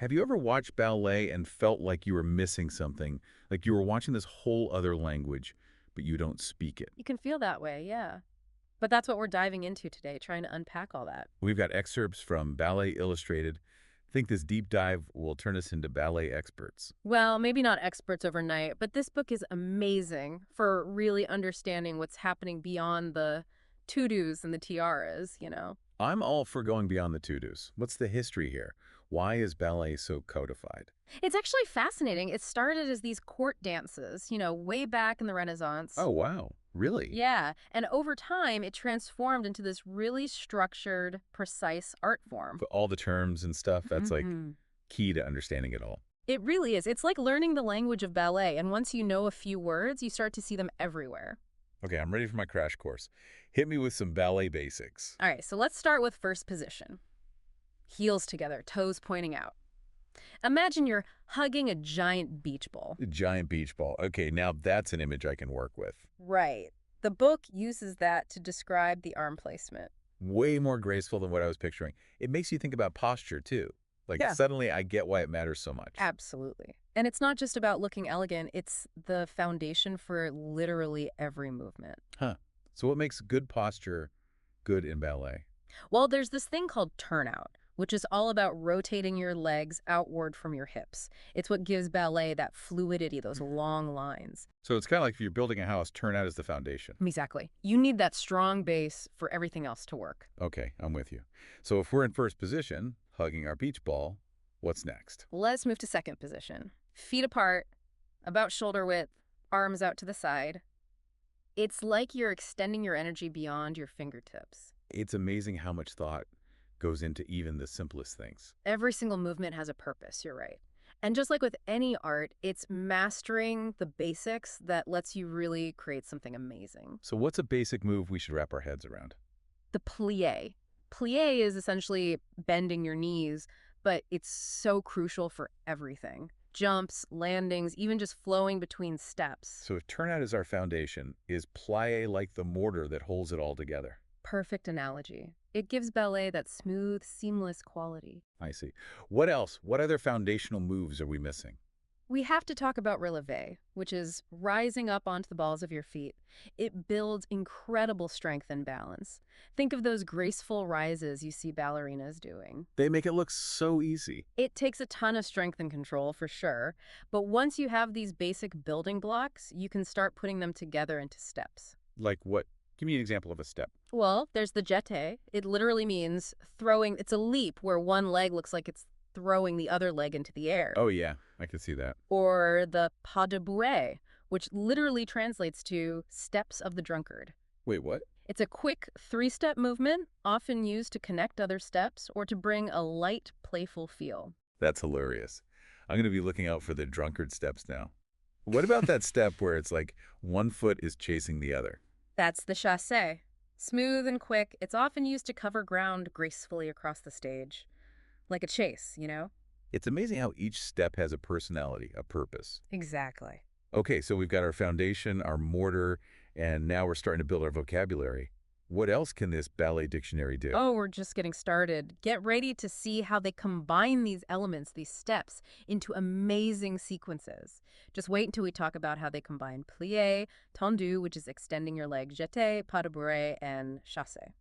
Have you ever watched ballet and felt like you were missing something? Like you were watching this whole other language, but you don't speak it? You can feel that way, yeah. But that's what we're diving into today, trying to unpack all that. We've got excerpts from Ballet Illustrated. I think this deep dive will turn us into ballet experts. Well, maybe not experts overnight, but this book is amazing for really understanding what's happening beyond the to-dos and the tiaras. I'm all for going beyond the to-dos. What's the history here? Why is ballet so codified? It's actually fascinating. It started as these court dances, way back in the Renaissance. Oh, wow. Really? Yeah, and over time, it transformed into this really structured, precise art form. But all the terms and stuff, that's like hmm key to understanding it all. It really is. It's like learning the language of ballet, and once you know a few words, you start to see them everywhere. Okay, I'm ready for my crash course. Hit me with some ballet basics. All right, so let's start with first position. Heels together, toes pointing out. Imagine you're hugging a giant beach ball. A giant beach ball. Okay, now that's an image I can work with. Right. The book uses that to describe the arm placement. Way more graceful than what I was picturing. It makes you think about posture, too. Like, Yeah. suddenly I get why it matters so much. Absolutely. And it's not just about looking elegant, it's the foundation for literally every movement. Huh. So what makes good posture good in ballet? Well, there's this thing called turnout, which is all about rotating your legs outward from your hips. It's what gives ballet that fluidity, those long lines. So it's kind of like if you're building a house, turnout is the foundation. Exactly. You need that strong base for everything else to work. Okay, I'm with you. So if we're in first position, hugging our beach ball, what's next? Let's move to second position. Feet apart, about shoulder width, arms out to the side. It's like you're extending your energy beyond your fingertips. It's amazing how much thought goes into even the simplest things. Every single movement has a purpose, you're right. And just like with any art, it's mastering the basics that lets you really create something amazing. So what's a basic move we should wrap our heads around? The plie. Plie is essentially bending your knees, but it's so crucial for everything. Jumps, landings, even just flowing between steps. So if turnout is our foundation, is plie like the mortar that holds it all together? Perfect analogy. It gives ballet that smooth, seamless quality. I see. What else? What other foundational moves are we missing? We have to talk about releve, which is rising up onto the balls of your feet. It builds incredible strength and balance. Think of those graceful rises you see ballerinas doing. They make it look so easy. It takes a ton of strength and control for sure, but once you have these basic building blocks, you can start putting them together into steps. Like what? Give me an example of a step. Well, there's the jeté. It literally means throwing, it's a leap where one leg looks like it's throwing the other leg into the air. Oh, yeah, I can see that. Or the pas de bouée, which literally translates to steps of the drunkard. Wait, what? It's a quick three-step movement, often used to connect other steps or to bring a light, playful feel. That's hilarious. I'm going to be looking out for the drunkard steps now. What about that step where it's like one foot is chasing the other? That's the chassé. Smooth and quick, it's often used to cover ground gracefully across the stage. Like a chase. It's amazing how each step has a personality, a purpose. Exactly. Okay, so we've got our foundation, our mortar, and now we're starting to build our vocabulary. What else can this ballet dictionary do? Oh, we're just getting started. Get ready to see how they combine these elements, these steps, into amazing sequences. Just wait until we talk about how they combine plié, tendu, which is extending your leg, jeté, pas de bourrée, and chassé.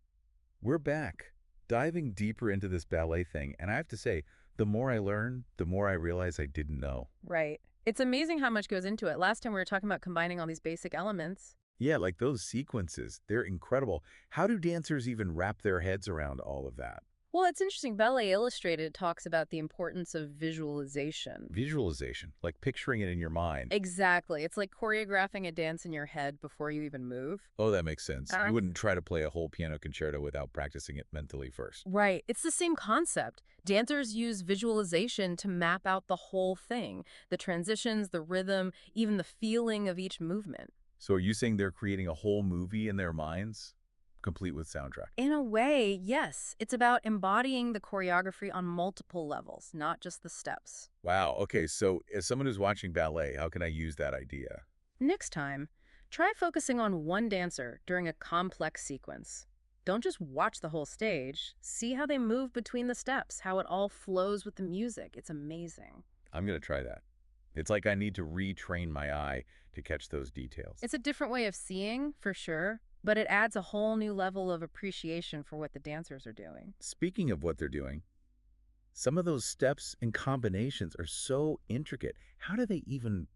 We're back, diving deeper into this ballet thing, and I have to say, the more I learn, the more I realize I didn't know. Right. It's amazing how much goes into it. Last time we were talking about combining all these basic elements. Yeah, like those sequences, they're incredible. How do dancers even wrap their heads around all of that? Well, it's interesting. Ballet Illustrated talks about the importance of visualization. Visualization, like picturing it in your mind. Exactly. It's like choreographing a dance in your head before you even move. Oh, that makes sense. Uh, You wouldn't try to play a whole piano concerto without practicing it mentally first. Right. It's the same concept. Dancers use visualization to map out the whole thing, the transitions, the rhythm, even the feeling of each movement. So are you saying they're creating a whole movie in their minds, complete with soundtrack? In a way, yes. It's about embodying the choreography on multiple levels, not just the steps. Wow, okay, so as someone who's watching ballet, how can I use that idea? Next time, try focusing on one dancer during a complex sequence. Don't just watch the whole stage. See how they move between the steps, how it all flows with the music. It's amazing. I'm going to try that. It's like I need to retrain my eye to catch those details. It's a different way of seeing, for sure, but it adds a whole new level of appreciation for what the dancers are doing. Speaking of what they're doing, some of those steps and combinations are so intricate. How do they even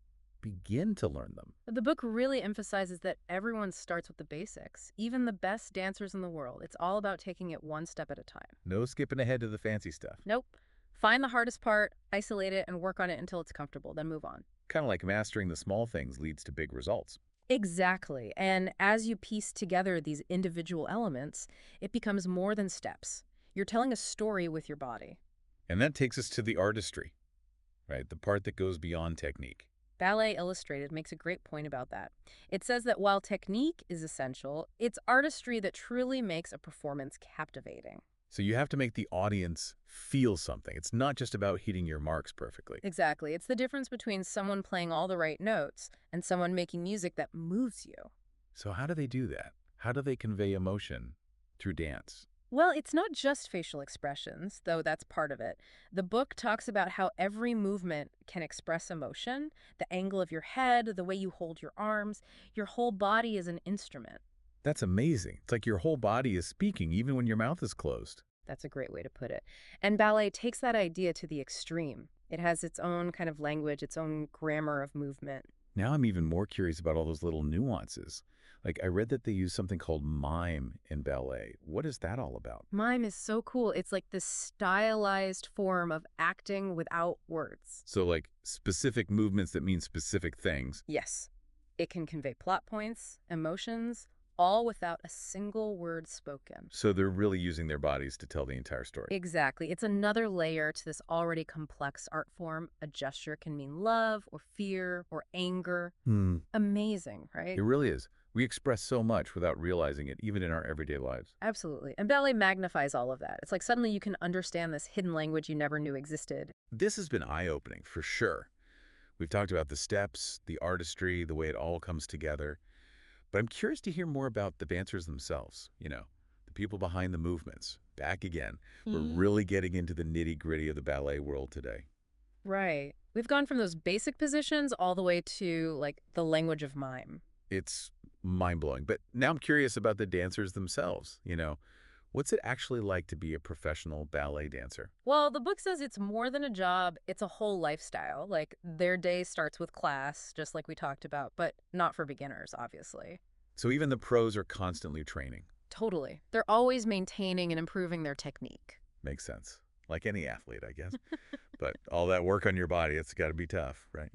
begin to learn them? The book really emphasizes that everyone starts with the basics, even the best dancers in the world. It's all about taking it one step at a time. No skipping ahead to the fancy stuff. Nope. Find the hardest part, isolate it, and work on it until it's comfortable, then move on. Kind of like mastering the small things leads to big results. Exactly. And as you piece together these individual elements, it becomes more than steps. You're telling a story with your body. And that takes us to the artistry, right? The part that goes beyond technique. Ballet Illustrated makes a great point about that. It says that while technique is essential, it's artistry that truly makes a performance captivating. So you have to make the audience feel something. It's not just about hitting your marks perfectly. Exactly. It's the difference between someone playing all the right notes and someone making music that moves you. So how do they do that? How do they convey emotion through dance? Well, it's not just facial expressions, though that's part of it. The book talks about how every movement can express emotion, the angle of your head, the way you hold your arms. Your whole body is an instrument. That's amazing. It's like your whole body is speaking even when your mouth is closed. That's a great way to put it. And ballet takes that idea to the extreme. It has its own kind of language, its own grammar of movement. Now I'm even more curious about all those little nuances. Like I read that they use something called mime in ballet. What is that all about? Mime is so cool. It's like this stylized form of acting without words. So like specific movements that mean specific things. Yes, it can convey plot points, emotions, all without a single word spoken. So they're really using their bodies to tell the entire story. Exactly. It's another layer to this already complex art form. A gesture can mean love or fear or anger. Amazing, right? It really is. We express so much without realizing it, even in our everyday lives. Absolutely. And ballet magnifies all of that. It's like suddenly you can understand this hidden language you never knew existed. This has been eye-opening, for sure. We've talked about the steps, the artistry, the way it all comes together. But I'm curious to hear more about the dancers themselves, the people behind the movements. Back again, we're really getting into the nitty-gritty of the ballet world today. Right. We've gone from those basic positions all the way to, like, the language of mime. It's mind-blowing. But now I'm curious about the dancers themselves, What's it actually like to be a professional ballet dancer? Well, the book says it's more than a job, it's a whole lifestyle. Like, their day starts with class, just like we talked about, but not for beginners, obviously. So even the pros are constantly training. Totally. They're always maintaining and improving their technique. Makes sense. Like any athlete, I guess. But all that work on your body, it's got to be tough, right?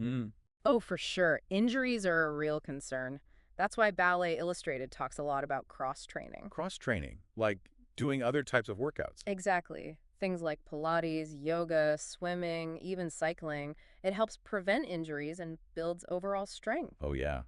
Oh, for sure. Injuries are a real concern. That's why Ballet Illustrated talks a lot about cross-training. Cross-training, like doing other types of workouts. Exactly. Things like Pilates, yoga, swimming, even cycling. It helps prevent injuries and builds overall strength. Oh, yeah.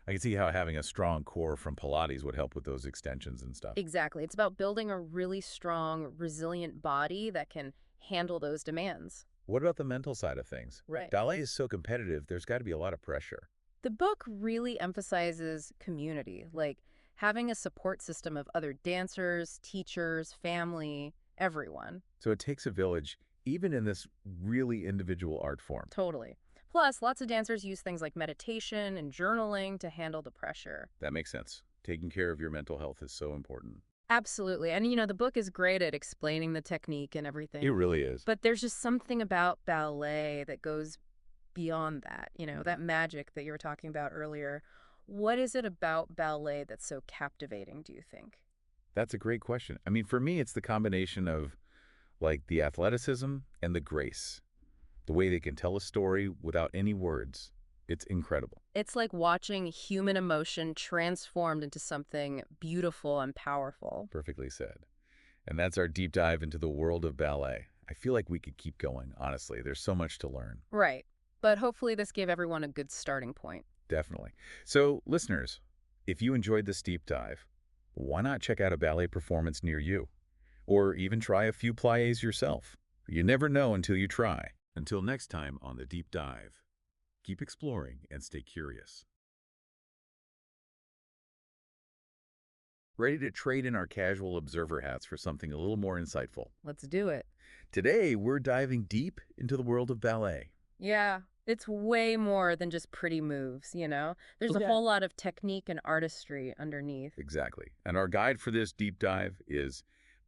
I can see how having a strong core from Pilates would help with those extensions and stuff. Exactly. It's about building a really strong, resilient body that can handle those demands. What about the mental side of things? Right. Ballet is so competitive, there's got to be a lot of pressure. The book really emphasizes community, like having a support system of other dancers, teachers, family, everyone. So it takes a village, even in this really individual art form. Totally. Plus, lots of dancers use things like meditation and journaling to handle the pressure. That makes sense. Taking care of your mental health is so important. Absolutely. And, the book is great at explaining the technique and everything. It really is. But there's just something about ballet that goes beyond that, that magic that you were talking about earlier. What is it about ballet that's so captivating, do you think? That's a great question. I mean, for me, it's the combination of, like, the athleticism and the grace. The way they can tell a story without any words. It's incredible. It's like watching human emotion transformed into something beautiful and powerful. Perfectly said. And that's our deep dive into the world of ballet. I feel like we could keep going, honestly. There's so much to learn. Right. But hopefully this gave everyone a good starting point. Definitely. So, listeners, if you enjoyed this deep dive, why not check out a ballet performance near you? Or even try a few pliés yourself. You never know until you try. Until next time on The Deep Dive, keep exploring and stay curious. ready to trade in our casual observer hats for something a little more insightful. Let's do it. Today, we're diving deep into the world of ballet. Yeah, it's way more than just pretty moves, you know? There's a Yeah. whole lot of technique and artistry underneath. Exactly. And our guide for this deep dive is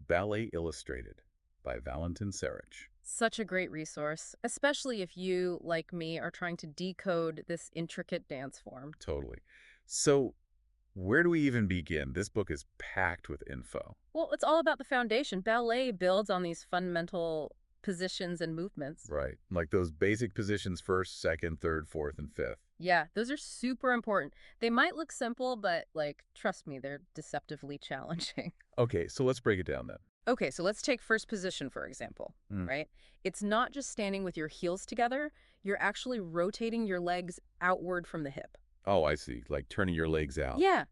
Ballet Illustrated by Valentin Serich. Such a great resource, especially if you, like me, are trying to decode this intricate dance form. Totally. So, where do we even begin? This book is packed with info. Well, it's all about the foundation. Ballet builds on these fundamental positions and movements. Right. Like those basic positions first, second, third, fourth, and fifth. Yeah, those are super important. They might look simple, but, like, trust me, they're deceptively challenging. Okay, so let's break it down then. Okay, so let's take first position, for example, Mm. right? It's not just standing with your heels together, you're actually rotating your legs outward from the hip. Oh, I see. Like turning your legs out. Yeah,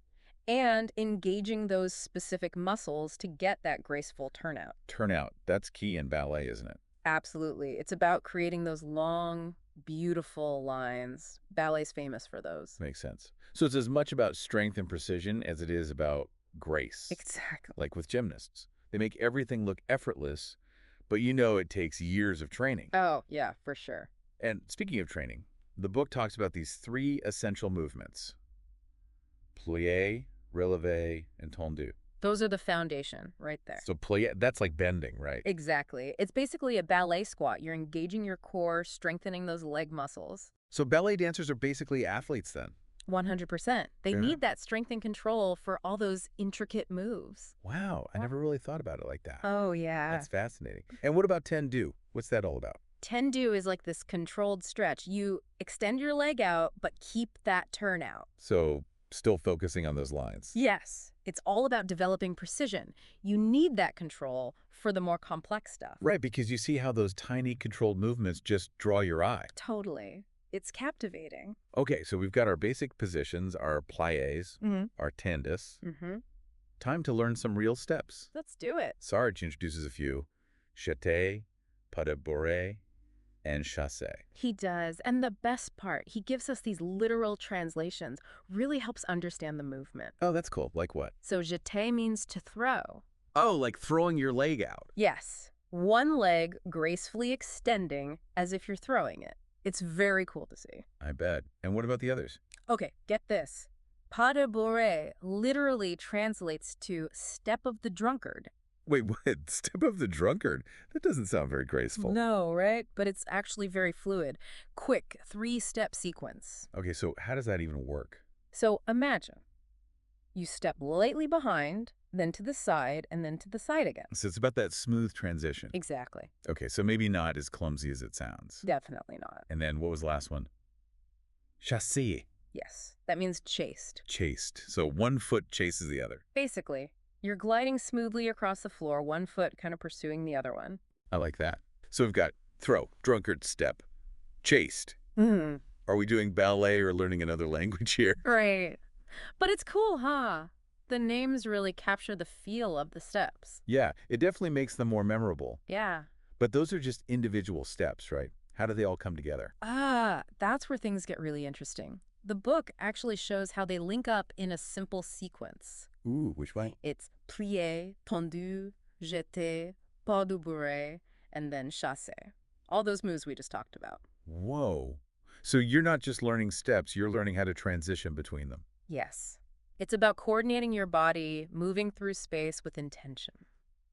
and engaging those specific muscles to get that graceful turnout. Turnout. That's key in ballet, isn't it? Absolutely. It's about creating those long, beautiful lines. Ballet's famous for those. Makes sense. So it's as much about strength and precision as it is about grace. Exactly. Like with gymnasts. They make everything look effortless, but you know it takes years of training. Oh, yeah, for sure. And speaking of training, the book talks about these three essential movements: plie, releve, and tendu. Those are the foundation right there. So plie, that's like bending, right? Exactly. It's basically a ballet squat. You're engaging your core, strengthening those leg muscles. So ballet dancers are basically athletes then. 100%. They Yeah. need that strength and control for all those intricate moves. Wow, I never really thought about it like that. Oh, yeah. That's fascinating. And what about tendu? What's that all about? Tendu is like this controlled stretch. You extend your leg out, but keep that turn out. So still focusing on those lines. Yes, it's all about developing precision. You need that control for the more complex stuff. Right, because you see how those tiny controlled movements just draw your eye. Totally. It's captivating. Okay, so we've got our basic positions, our plies, Mm-hmm. our tendus. Mm-hmm. Time to learn some real steps. Let's do it. Sarge introduces a few: jeté, pas de bourrée, and chassé. He does. And the best part, he gives us these literal translations, really helps understand the movement. Oh, that's cool. Like what? So jeté means to throw. Oh, like throwing your leg out. Yes. One leg gracefully extending as if you're throwing it. It's very cool to see. I bet. And what about the others? Okay, get this. Pas de bourrée literally translates to step of the drunkard. Wait, what? Step of the drunkard? That doesn't sound very graceful. No, right? But it's actually very fluid. Quick, 3-step sequence. Okay, so how does that even work? So imagine you step lightly behind, then to the side, and then to the side again. So it's about that smooth transition. Exactly. Okay, so maybe not as clumsy as it sounds. Definitely not. And then what was the last one? Chassé. Yes, that means chased. Chased. So one foot chases the other. Basically, you're gliding smoothly across the floor, one foot kind of pursuing the other one. I like that. So we've got throw, drunkard, step, chased. Hmm. Are we doing ballet or learning another language here? Right. But it's cool, huh? The names really capture the feel of the steps. Yeah, it definitely makes them more memorable. Yeah. But those are just individual steps, right? How do they all come together? That's where things get really interesting. The book actually shows how they link up in a simple sequence. Ooh, which way? It's plié, tendu, jeté, pas de bourrée, and then chassé. All those moves we just talked about. Whoa. So you're not just learning steps, you're learning how to transition between them. Yes. It's about coordinating your body, moving through space with intention.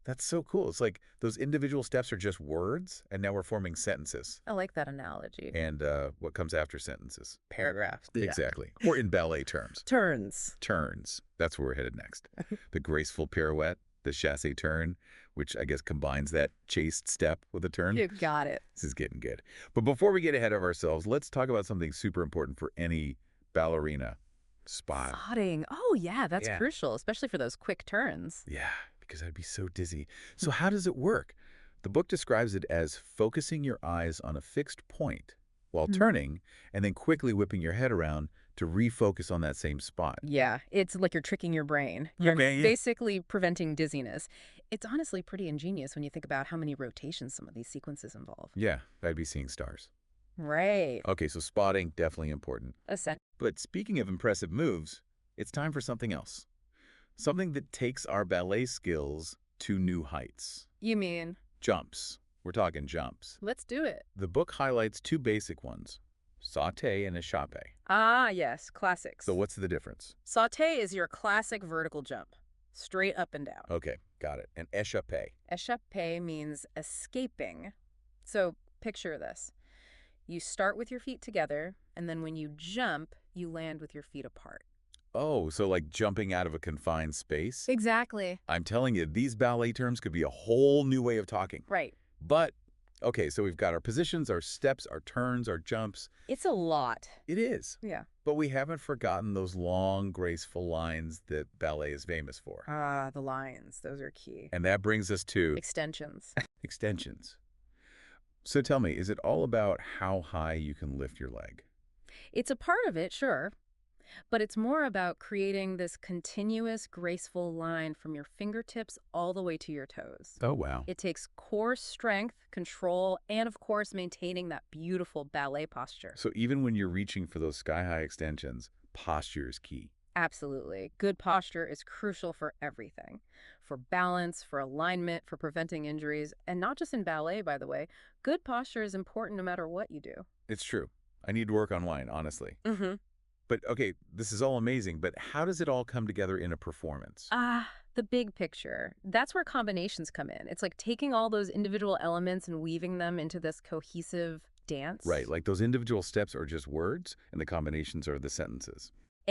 That's so cool. It's like those individual steps are just words, and now we're forming sentences. I like that analogy. And what comes after sentences? Paragraphs. Exactly. Or in ballet terms, Turns. turns. That's where we're headed next. The graceful pirouette, the chassé turn, which I guess combines that chased step with a turn. You got it. This is getting good. But before we get ahead of ourselves, let's talk about something super important for any ballerina: spot. Spotting. Oh, yeah, that's Yeah. crucial, especially for those quick turns. Yeah, because I'd be so dizzy. So how does it work? The book describes it as focusing your eyes on a fixed point while turning and then quickly whipping your head around to refocus on that same spot. Yeah, it's like you're tricking your brain. Yeah, You're man, yeah. basically preventing dizziness. It's honestly pretty ingenious when you think about how many rotations some of these sequences involve. Yeah, I'd be seeing stars. Right. Okay, so spotting, definitely important. Essential. But speaking of impressive moves, it's time for something else. Something that takes our ballet skills to new heights. You mean? Jumps. We're talking jumps. Let's do it. The book highlights two basic ones, sauté and échappé. Ah, yes, classics. So what's the difference? Sauté is your classic vertical jump, straight up and down. Okay, got it. And échappé. Échappé means escaping. So picture this. You start with your feet together, and then when you jump, you land with your feet apart. Oh, so like jumping out of a confined space? Exactly. I'm telling you, these ballet terms could be a whole new way of talking. Right. But, okay, so we've got our positions, our steps, our turns, our jumps. It's a lot. It is. Yeah. But we haven't forgotten those long, graceful lines that ballet is famous for. Ah, the lines. Those are key. And that brings us to Extensions. extensions. So tell me, is it all about how high you can lift your leg? It's a part of it, sure. But it's more about creating this continuous, graceful line from your fingertips all the way to your toes. Oh, wow. It takes core strength, control, and of course, maintaining that beautiful ballet posture. So even when you're reaching for those sky-high extensions, posture is key. Absolutely. Good posture is crucial for everything. For balance, for alignment, for preventing injuries, and not just in ballet, by the way. Good posture is important no matter what you do. It's true. I need to work on mine, honestly. Mm-hmm. But, okay, this is all amazing, but how does it all come together in a performance? The big picture. That's where combinations come in. It's like taking all those individual elements and weaving them into this cohesive dance. Right, like those individual steps are just words, and the combinations are the sentences.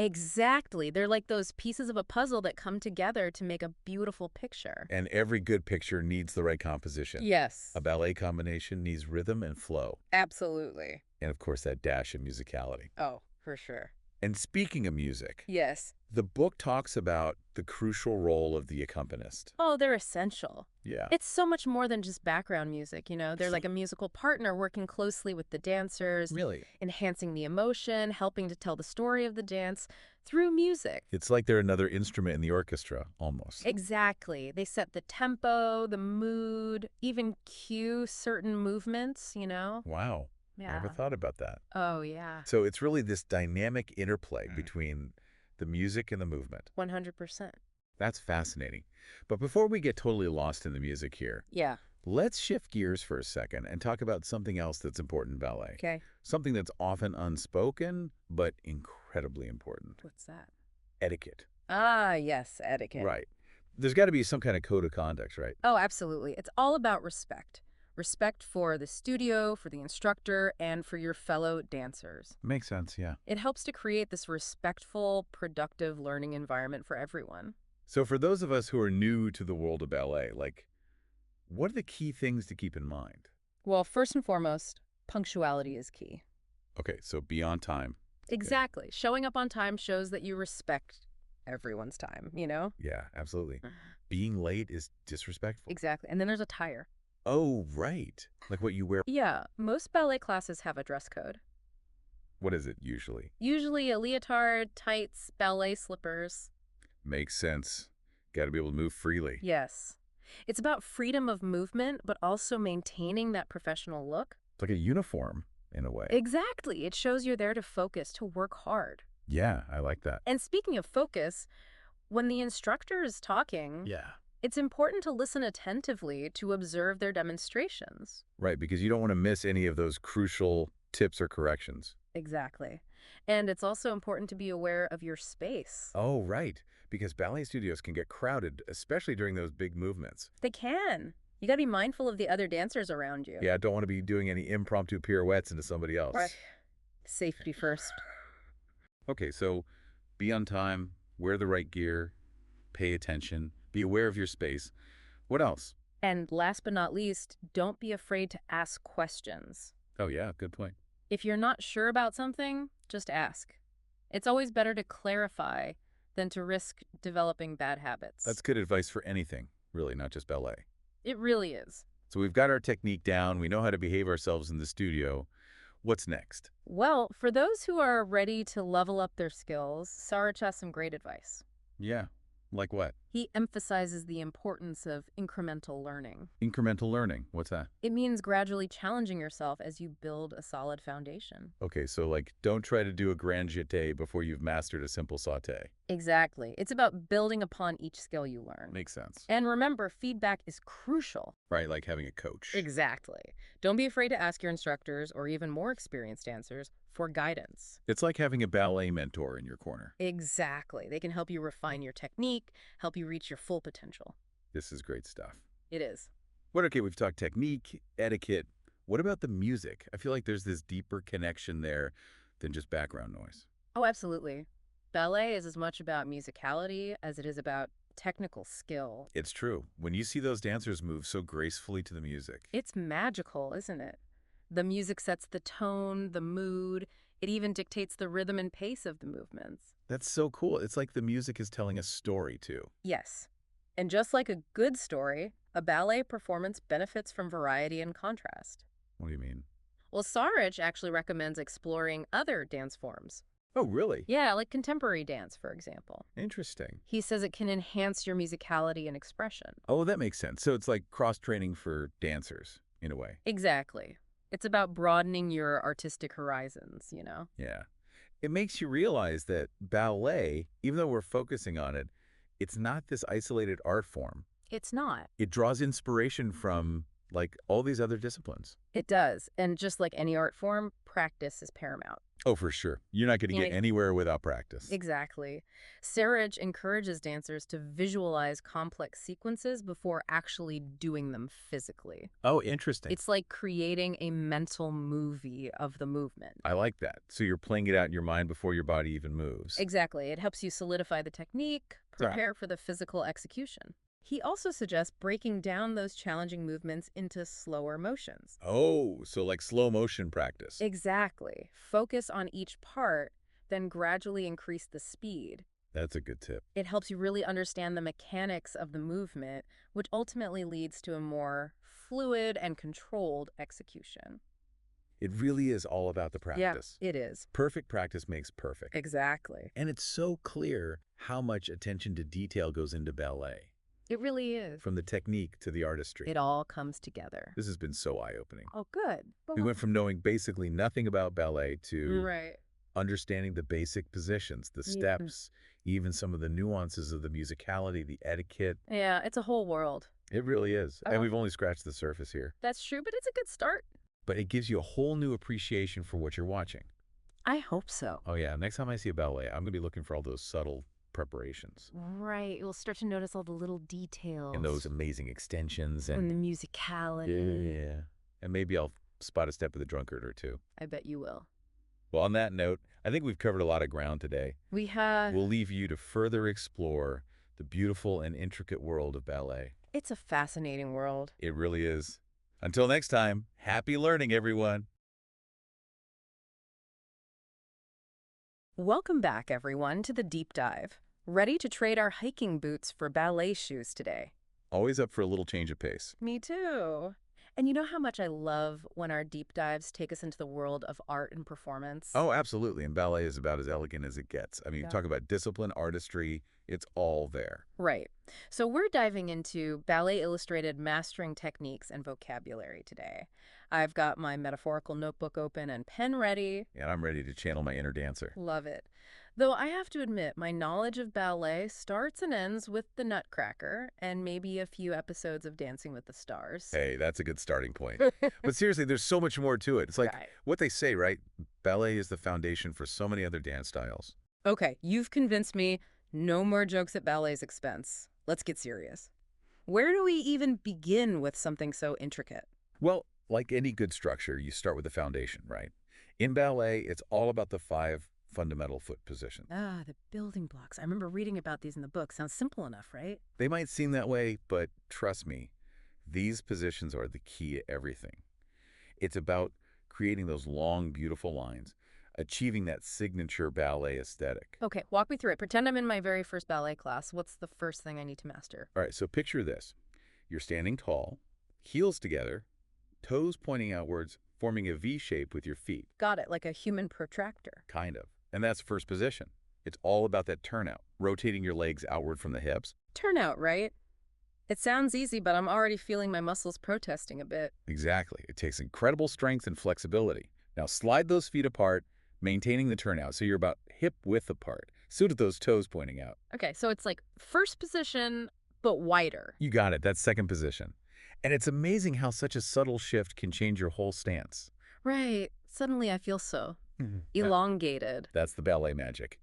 Exactly. They're like those pieces of a puzzle that come together to make a beautiful picture. And every good picture needs the right composition. Yes. A ballet combination needs rhythm and flow. Absolutely. And, of course, that dash of musicality. Oh, for sure. And speaking of music, Yes. the book talks about the crucial role of the accompanist. Oh, they're essential. Yeah. It's so much more than just background music, you know? They're like a musical partner working closely with the dancers, Really? enhancing the emotion, helping to tell the story of the dance through music. It's like they're another instrument in the orchestra, almost. Exactly. They set the tempo, the mood, even cue certain movements, you know? Wow. I Yeah. never thought about that. Oh, yeah. So it's really this dynamic interplay between the music and the movement. 100%. That's fascinating. But before we get totally lost in the music here, Yeah. let's shift gears for a second and talk about something else that's important in ballet. Okay. Something that's often unspoken, but incredibly important. What's that? Etiquette. Ah, yes, etiquette. Right. There's got to be some kind of code of conduct, right? Oh, absolutely. It's all about respect. Respect for the studio, for the instructor, and for your fellow dancers. Makes sense, yeah. It helps to create this respectful, productive learning environment for everyone. So for those of us who are new to the world of ballet, like, what are the key things to keep in mind? Well, first and foremost, punctuality is key. Okay, so be on time. Exactly. Showing up on time shows that you respect everyone's time, you know? Yeah, absolutely. Being late is disrespectful. Exactly. And then there's attire. Oh, right. Like what you wear. Yeah, most ballet classes have a dress code. What is it usually? Usually a leotard, tights, ballet slippers. Makes sense. Got to be able to move freely. Yes. It's about freedom of movement, but also maintaining that professional look. It's like a uniform in a way. Exactly. It shows you're there to focus, to work hard. Yeah, I like that. And speaking of focus, when the instructor is talking, Yeah. it's important to listen attentively to observe their demonstrations. Right, because you don't want to miss any of those crucial tips or corrections. Exactly. And it's also important to be aware of your space. Oh, right. Because ballet studios can get crowded, especially during those big movements. They can. You gotta be mindful of the other dancers around you. Yeah, don't want to be doing any impromptu pirouettes into somebody else. Right. Safety first. Okay, so be on time, wear the right gear, pay attention, be aware of your space. What else? And last but not least, don't be afraid to ask questions. Oh, yeah, good point. If you're not sure about something, just ask. It's always better to clarify than to risk developing bad habits. That's good advice for anything, really, not just ballet. It really is. So we've got our technique down. We know how to behave ourselves in the studio. What's next? Well, for those who are ready to level up their skills, Sarich has some great advice. Yeah, like what? He emphasizes the importance of incremental learning. Incremental learning. What's that? It means gradually challenging yourself as you build a solid foundation. Okay, so like don't try to do a grand jeté before you've mastered a simple sauté. Exactly. It's about building upon each skill you learn. Makes sense. And remember, feedback is crucial. Right, like having a coach. Exactly. Don't be afraid to ask your instructors or even more experienced dancers for guidance. It's like having a ballet mentor in your corner. Exactly. They can help you refine your technique, help you reach your full potential. This is great stuff. It is. Okay, we've talked technique, etiquette. What about the music? I feel like there's this deeper connection there than just background noise. Oh, absolutely. Ballet is as much about musicality as it is about technical skill. It's true. When you see those dancers move so gracefully to the music. It's magical, isn't it? The music sets the tone, the mood. It even dictates the rhythm and pace of the movements. That's so cool. It's like the music is telling a story, too. Yes. And just like a good story, a ballet performance benefits from variety and contrast. What do you mean? Well, Sarich actually recommends exploring other dance forms. Oh, really? Yeah, like contemporary dance, for example. Interesting. He says it can enhance your musicality and expression. Oh, that makes sense. So it's like cross-training for dancers, in a way. Exactly. It's about broadening your artistic horizons, you know? Yeah. It makes you realize that ballet, even though we're focusing on it, it's not this isolated art form. It's not. It draws inspiration from, like, all these other disciplines. It does. And just like any art form, practice is paramount. Oh, for sure. You're not going to Yeah, get anywhere without practice. Exactly. Sarich encourages dancers to visualize complex sequences before actually doing them physically. Oh, interesting. It's like creating a mental movie of the movement. I like that. So you're playing it out in your mind before your body even moves. Exactly. It helps you solidify the technique, Right. prepare for the physical execution. He also suggests breaking down those challenging movements into slower motions. Oh, so like slow motion practice. Exactly. Focus on each part, then gradually increase the speed. That's a good tip. It helps you really understand the mechanics of the movement, which ultimately leads to a more fluid and controlled execution. It really is all about the practice. Yeah, it is. Perfect practice makes perfect. Exactly. And it's so clear how much attention to detail goes into ballet, It really is. from the technique to the artistry. It all comes together. This has been so eye-opening. Oh, good. We went from knowing basically nothing about ballet to Right. understanding the basic positions, the steps, even some of the nuances of the musicality, the etiquette. Yeah, it's a whole world. It really is. And Oh. we've only scratched the surface here. That's true, but it's a good start. But it gives you a whole new appreciation for what you're watching. I hope so. Oh yeah, next time I see a ballet, I'm going to be looking for all those subtle preparations Right. You'll start to notice all the little details. and those amazing extensions And and the musicality. yeah. And maybe I'll spot a step of the drunkard or two. I bet you will. Well, on that note, I think we've covered a lot of ground today. We have... We'll leave you to further explore the beautiful and intricate world of ballet. It's a fascinating world. It really is. Until next time, happy learning, everyone. Welcome back, everyone, to the deep dive. Ready to trade our hiking boots for ballet shoes today? Always up for a little change of pace. Me too. And you know how much I love when our deep dives take us into the world of art and performance? Oh, absolutely. And ballet is about as elegant as it gets. I mean, Yeah. talk about discipline, artistry, it's all there. Right. So we're diving into Ballet Illustrated mastering techniques and vocabulary today. I've got my metaphorical notebook open and pen ready. And I'm ready to channel my inner dancer. Love it. Though I have to admit, my knowledge of ballet starts and ends with the Nutcracker and maybe a few episodes of Dancing with the Stars. Hey, that's a good starting point. But seriously, there's so much more to it. It's like Right. what they say, right? Ballet is the foundation for so many other dance styles. Okay, you've convinced me. No more jokes at ballet's expense. Let's get serious. Where do we even begin with something so intricate? Well, like any good structure, you start with the foundation, right? In ballet, it's all about the 5 fundamental foot positions. Ah, the building blocks. I remember reading about these in the book. Sounds simple enough, right? They might seem that way, but trust me, these positions are the key to everything. It's about creating those long, beautiful lines, achieving that signature ballet aesthetic. Okay, walk me through it. Pretend I'm in my very first ballet class. What's the first thing I need to master? All right, so picture this. You're standing tall, heels together, toes pointing outwards, forming a V shape with your feet, Got it, like a human protractor. kind of. And that's first position. It's all about that turnout, rotating your legs outward from the hips, Turnout, right? It sounds easy, but I'm already feeling my muscles protesting a bit. Exactly. It takes incredible strength and flexibility. Now slide those feet apart, maintaining the turnout so you're about hip-width apart, so that those toes pointing out. Okay, so it's like first position, but wider. You got it. That's second position. And it's amazing how such a subtle shift can change your whole stance. Right. Suddenly I feel so Yeah. elongated. That's the ballet magic.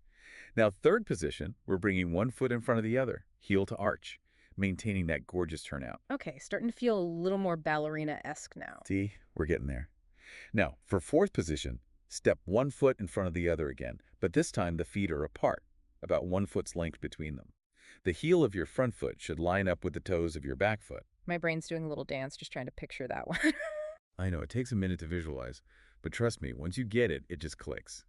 Now, third position, we're bringing one foot in front of the other, heel to arch, maintaining that gorgeous turnout. Okay, starting to feel a little more ballerina-esque now. See, we're getting there. Now, for fourth position, step one foot in front of the other again, but this time the feet are apart, about 1 foot's length between them. The heel of your front foot should line up with the toes of your back foot. My brain's doing a little dance just trying to picture that one. I know, it takes a minute to visualize, but trust me, once you get it, it just clicks.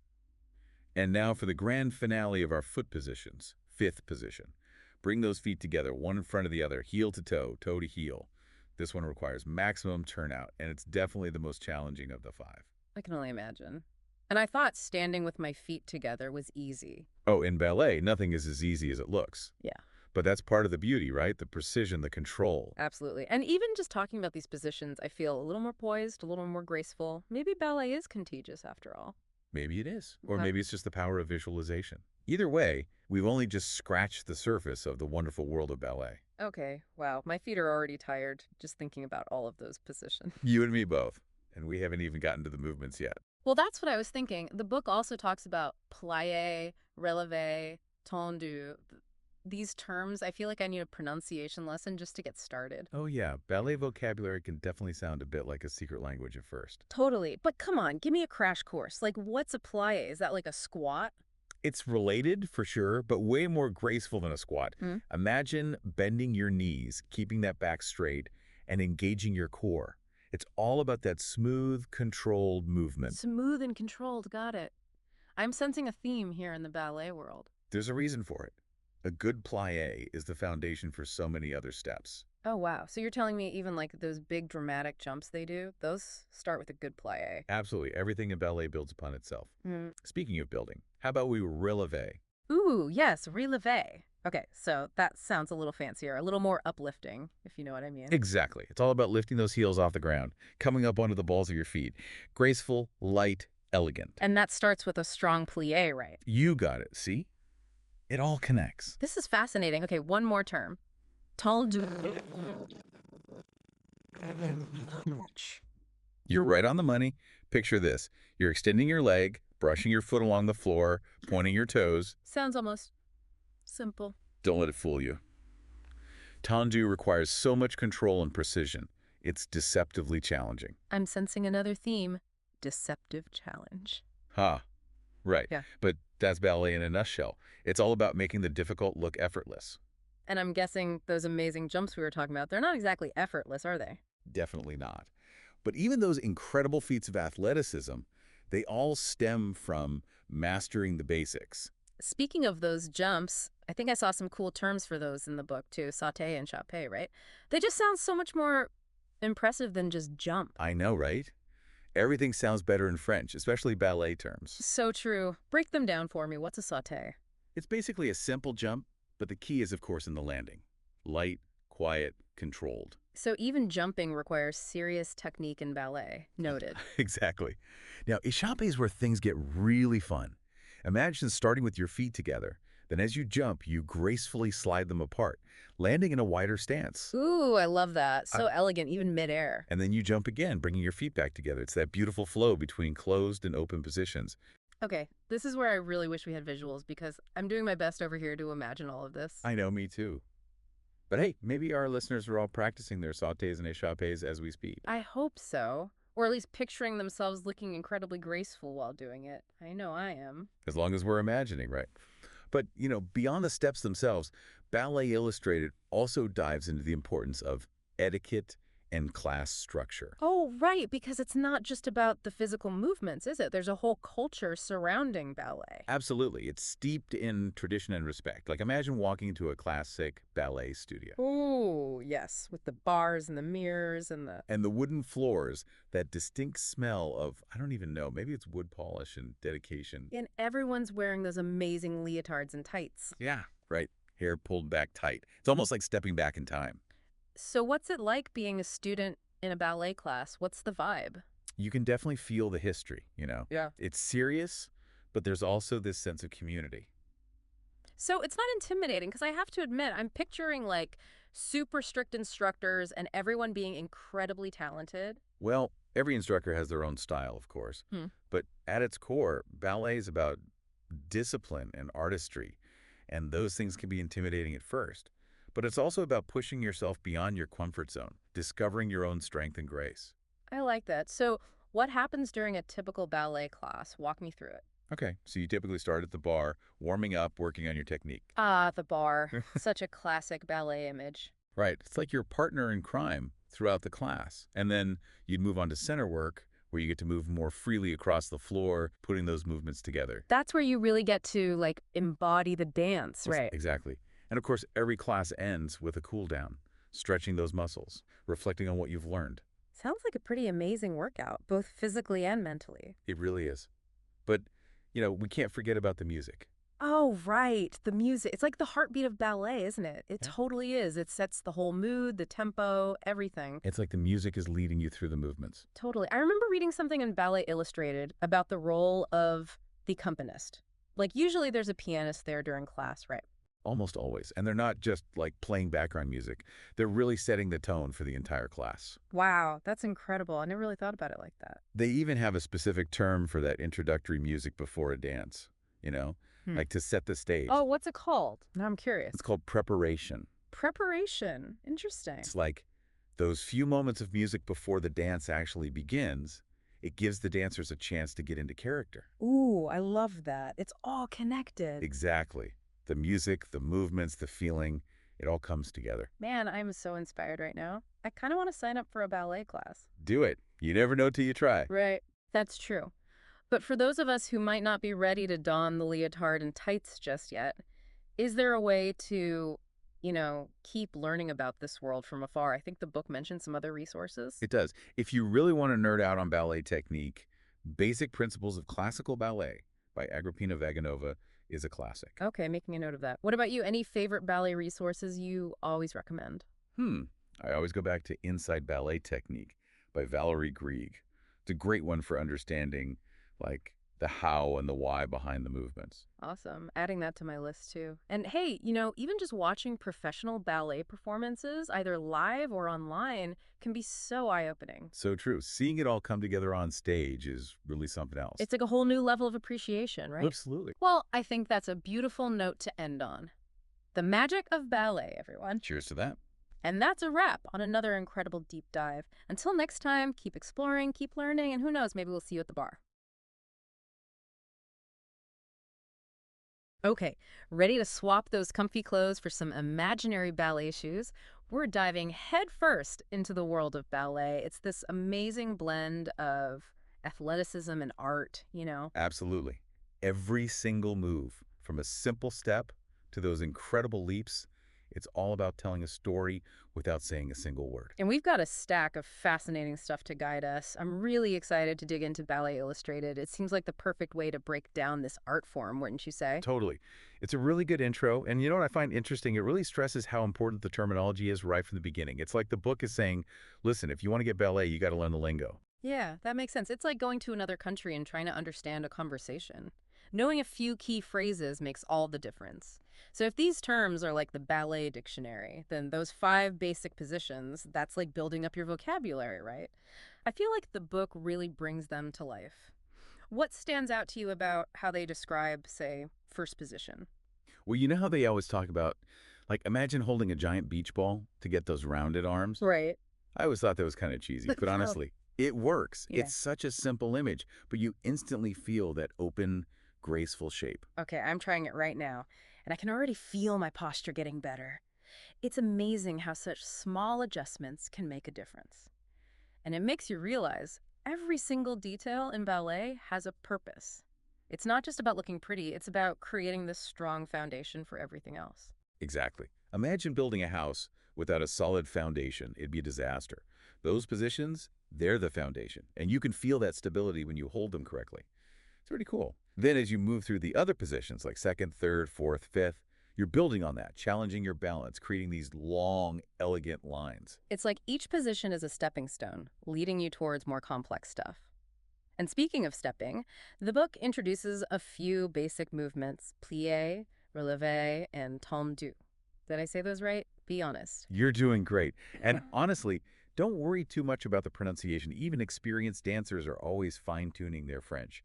And now for the grand finale of our foot positions, fifth position. Bring those feet together, one in front of the other, heel to toe to heel. This one requires maximum turnout, and it's definitely the most challenging of the 5. I can only imagine. And I thought standing with my feet together was easy. Oh, in ballet, nothing is as easy as it looks. Yeah, But that's part of the beauty, right? The precision, the control. absolutely. And even just talking about these positions, I feel a little more poised, a little more graceful. Maybe ballet is contagious after all. Maybe it is. Or Okay. maybe it's just the power of visualization. Either way, we've only just scratched the surface of the wonderful world of ballet. Okay, wow. My feet are already tired just thinking about all of those positions. You and me both. And we haven't even gotten to the movements yet. Well, that's what I was thinking. The book also talks about plié, relevé, tendu. These terms, I feel like I need a pronunciation lesson just to get started. Oh yeah, ballet vocabulary can definitely sound a bit like a secret language at first. Totally. But come on, give me a crash course. Like, what's a plié? Is that like a squat? It's related for sure, but way more graceful than a squat. Hmm? Imagine bending your knees, keeping that back straight, and engaging your core. It's all about that smooth, controlled movement. Smooth and controlled, got it. I'm sensing a theme here in the ballet world. There's a reason for it. A good plie is the foundation for so many other steps. Oh, wow. So you're telling me even like those big dramatic jumps they do, those start with a good plié. Absolutely, everything in ballet builds upon itself. Hmm. Speaking of building, how about we releve? Ooh, yes, relevé. Okay, so that sounds a little fancier, a little more uplifting, if you know what I mean. Exactly. It's all about lifting those heels off the ground, coming up onto the balls of your feet. Graceful, light, elegant. And that starts with a strong plie, right? You got it, see? It all connects. This is fascinating. Okay, one more term. Tendu. You're right on the money. Picture this. You're extending your leg, brushing your foot along the floor, pointing your toes. Sounds almost simple. Don't let it fool you. Tendu requires so much control and precision. It's deceptively challenging. I'm sensing another theme. Deceptive challenge. Ha, right. Yeah. But that's ballet in a nutshell. It's all about making the difficult look effortless. And I'm guessing those amazing jumps we were talking about, they're not exactly effortless, are they? Definitely not. But even those incredible feats of athleticism, they all stem from mastering the basics. Speaking of those jumps, I think I saw some cool terms for those in the book too, sauté and chappé, right? They just sound so much more impressive than just jump. I know, right? Everything sounds better in French, especially ballet terms. So true. Break them down for me. What's a sauté? It's basically a simple jump, but the key is, of course, in the landing. Light, quiet, controlled. So even jumping requires serious technique in ballet. Noted. Exactly. Now, échappé is where things get really fun. Imagine starting with your feet together. Then as you jump, you gracefully slide them apart, landing in a wider stance. Ooh, I love that. So elegant, even midair. And then you jump again, bringing your feet back together. It's that beautiful flow between closed and open positions. Okay, this is where I really wish we had visuals because I'm doing my best over here to imagine all of this. I know, me too. But hey, maybe our listeners are all practicing their sautés and échappés as we speak. I hope so. Or at least picturing themselves looking incredibly graceful while doing it. I know I am. As long as we're imagining, right? But, beyond the steps themselves, Ballet Illustrated also dives into the importance of etiquette and class structure. Oh, right, because it's not just about the physical movements, is it? There's a whole culture surrounding ballet. Absolutely. It's steeped in tradition and respect. Like imagine walking into a classic ballet studio. Ooh, yes, with the bars and the mirrors and the... And the wooden floors, that distinct smell of, I don't even know, maybe it's wood polish and dedication. And everyone's wearing those amazing leotards and tights. Yeah, right. hair pulled back tight. It's almost like stepping back in time. So what's it like being a student in a ballet class? What's the vibe? You can definitely feel the history, you know. Yeah. It's serious, but there's also this sense of community. So it's not intimidating because I have to admit, I'm picturing like super strict instructors and everyone being incredibly talented. Well, every instructor has their own style, of course, Hmm. but at its core, ballet is about discipline and artistry, and those things can be intimidating at first. But it's also about pushing yourself beyond your comfort zone, discovering your own strength and grace. I like that. So what happens during a typical ballet class? Walk me through it. Okay, so you typically start at the bar, warming up, working on your technique. Ah, the bar. Such a classic ballet image. Right, it's like your partner in crime throughout the class. And then you'd move on to center work, where you get to move more freely across the floor, putting those movements together. That's where you really get to like embody the dance, Yes, right? exactly. And of course, every class ends with a cool down, stretching those muscles, reflecting on what you've learned. Sounds like a pretty amazing workout, both physically and mentally. It really is. But, we can't forget about the music. Oh, right. The music. It's like the heartbeat of ballet, isn't it? It Yeah. totally is. It sets the whole mood, the tempo, everything. It's like the music is leading you through the movements. Totally. I remember reading something in Ballet Illustrated about the role of the accompanist. Like, usually there's a pianist there during class, right? Almost always. And they're not just like playing background music. They're really setting the tone for the entire class. Wow, that's incredible. I never really thought about it like that. They even have a specific term for that introductory music before a dance, Hmm. like to set the stage. Oh, what's it called? Now I'm curious. It's called preparation. Preparation. Interesting. It's like those few moments of music before the dance actually begins. It gives the dancers a chance to get into character. Ooh, I love that. It's all connected. Exactly. The music, the movements, the feeling, it all comes together. Man, I'm so inspired right now. I kind of want to sign up for a ballet class. Do it. You never know till you try. Right. That's true. But for those of us who might not be ready to don the leotard and tights just yet, is there a way to, keep learning about this world from afar? I think the book mentioned some other resources. It does. If you really want to nerd out on ballet technique, Basic Principles of Classical Ballet by Agrippina Vaganova is a classic. Okay, making a note of that. What about you? Any favorite ballet resources you always recommend? I always go back to Inside Ballet Technique by Valerie Grieg. It's a great one for understanding, like, the how and the why behind the movements. Awesome. Adding that to my list too. And hey, even just watching professional ballet performances, either live or online, can be so eye-opening. So true. Seeing it all come together on stage is really something else. It's like a whole new level of appreciation, right? Absolutely. Well, I think that's a beautiful note to end on. The magic of ballet, everyone. Cheers to that. And that's a wrap on another incredible deep dive. Until next time, keep exploring, keep learning, and who knows, maybe we'll see you at the bar. Okay, ready to swap those comfy clothes for some imaginary ballet shoes? We're diving headfirst into the world of ballet. It's this amazing blend of athleticism and art. Absolutely. Every single move, from a simple step to those incredible leaps, it's all about telling a story without saying a single word. And we've got a stack of fascinating stuff to guide us. I'm really excited to dig into Ballet Illustrated. It seems like the perfect way to break down this art form, wouldn't you say? Totally. It's a really good intro. And you know what I find interesting? It really stresses how important the terminology is right from the beginning. It's like the book is saying, listen, if you want to get ballet, you got to learn the lingo. Yeah, that makes sense. It's like going to another country and trying to understand a conversation. Knowing a few key phrases makes all the difference. So if these terms are like the ballet dictionary, then those 5 basic positions, that's like building up your vocabulary, right? I feel like the book really brings them to life. What stands out to you about how they describe, say, first position? Well, you know how they always talk about, like, imagine holding a giant beach ball to get those rounded arms? Right. I always thought that was kind of cheesy, but Oh, honestly, it works. yeah. It's such a simple image, but you instantly feel that open, graceful shape. Okay, I'm trying it right now, and I can already feel my posture getting better. It's amazing how such small adjustments can make a difference. And it makes you realize every single detail in ballet has a purpose. It's not just about looking pretty, it's about creating this strong foundation for everything else. Exactly. Imagine building a house without a solid foundation. It'd be a disaster. Those positions, they're the foundation, and you can feel that stability when you hold them correctly. It's pretty cool. Then as you move through the other positions, like second, third, fourth, fifth, You're building on that, challenging your balance, creating these long, elegant lines. It's like each position is a stepping stone, leading you towards more complex stuff. And speaking of stepping, the book introduces a few basic movements: plie, releve, and tendu. Did I say those right? Be honest. You're doing great. And honestly, don't worry too much about the pronunciation. Even experienced dancers are always fine-tuning their French.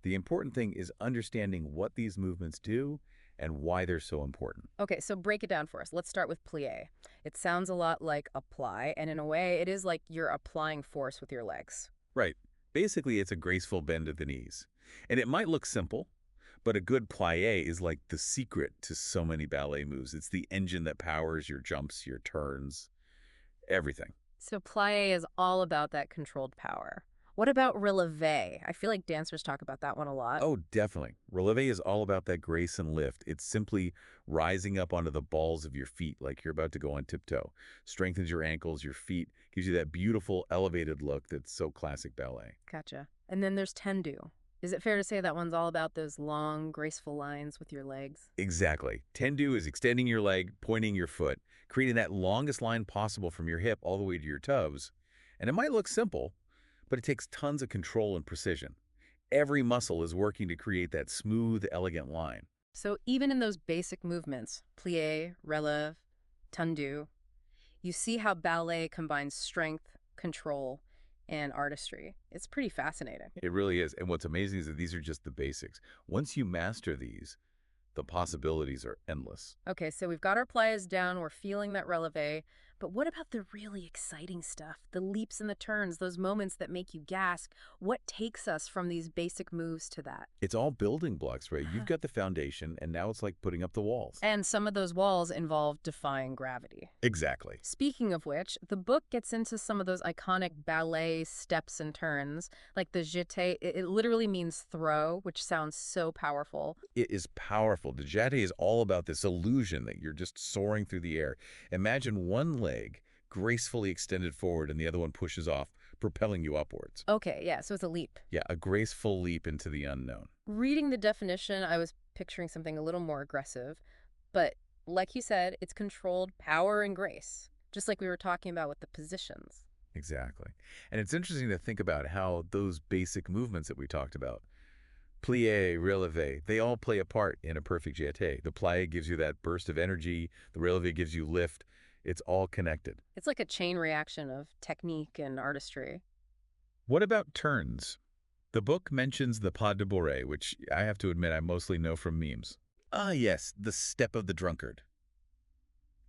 The important thing is understanding what these movements do and why they're so important. Okay, so break it down for us. Let's start with plie. It sounds a lot like apply, and in a way, it is like you're applying force with your legs. Right. Basically, it's a graceful bend of the knees. And it might look simple, but a good plie is like the secret to so many ballet moves. It's the engine that powers your jumps, your turns, everything. So plie is all about that controlled power. What about releve? I feel like dancers talk about that one a lot. Oh, definitely. Releve is all about that grace and lift. It's simply rising up onto the balls of your feet like you're about to go on tiptoe. Strengthens your ankles, your feet, gives you that beautiful elevated look that's so classic ballet. Gotcha. And then there's tendu. Is it fair to say that one's all about those long, graceful lines with your legs? Exactly. Tendu is extending your leg, pointing your foot, creating that longest line possible from your hip all the way to your toes. And it might look simple, but it takes tons of control and precision. Every muscle is working to create that smooth, elegant line. So even in those basic movements, plie, releve, tendu, you see how ballet combines strength, control, and artistry. It's pretty fascinating. It really is. And what's amazing is that these are just the basics. Once you master these, the possibilities are endless. Okay, so we've got our plies down, we're feeling that releve, but what about the really exciting stuff? The leaps and the turns, those moments that make you gasp. What takes us from these basic moves to that? It's all building blocks, right? You've got the foundation, and now it's like putting up the walls. And some of those walls involve defying gravity. Exactly. Speaking of which, the book gets into some of those iconic ballet steps and turns, like the jeté. It literally means throw, which sounds so powerful. It is powerful. The jeté is all about this illusion that you're just soaring through the air. Imagine one leg gracefully extended forward and the other one pushes off, propelling you upwards. Okay, yeah, so it's a leap. Yeah, a graceful leap into the unknown. Reading the definition, I was picturing something a little more aggressive, but like you said, it's controlled power and grace, just like we were talking about with the positions. Exactly. And it's interesting to think about how those basic movements that we talked about, plie, releve, they all play a part in a perfect jeté. The plie gives you that burst of energy, the releve gives you lift. It's all connected. It's like a chain reaction of technique and artistry. What about turns? The book mentions the pas de bourrée, which I have to admit I mostly know from memes. Ah, yes, the step of the drunkard.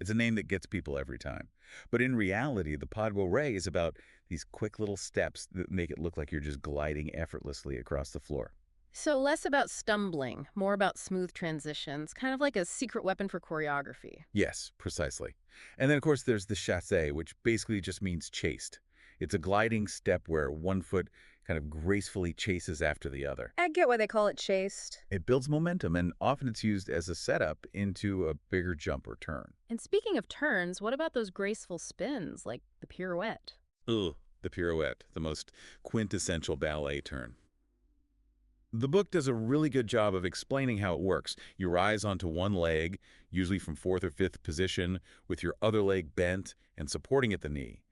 It's a name that gets people every time. But in reality, the pas de bourrée is about these quick little steps that make it look like you're just gliding effortlessly across the floor. So less about stumbling, more about smooth transitions, kind of like a secret weapon for choreography. Yes, precisely. And then, of course, there's the chassé, which basically just means chased. It's a gliding step where one foot kind of gracefully chases after the other. I get why they call it chased. It builds momentum, and often it's used as a setup into a bigger jump or turn. And speaking of turns, what about those graceful spins, like the pirouette? Ugh, the pirouette, the most quintessential ballet turn. The book does a really good job of explaining how it works. You rise onto one leg, usually from fourth or fifth position, with your other leg bent and supporting at the knee.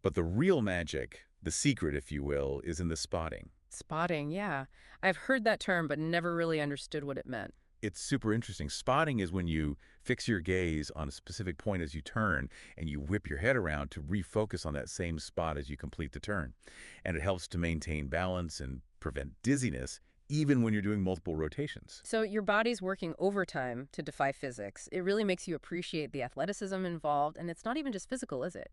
But the real magic, the secret, if you will, is in the spotting. Spotting, yeah. I've heard that term, but never really understood what it meant. It's super interesting. Spotting is when you fix your gaze on a specific point as you turn, and you whip your head around to refocus on that same spot as you complete the turn. And it helps to maintain balance and prevent dizziness, even when you're doing multiple rotations. So your body's working overtime to defy physics. It really makes you appreciate the athleticism involved, and it's not even just physical, is it?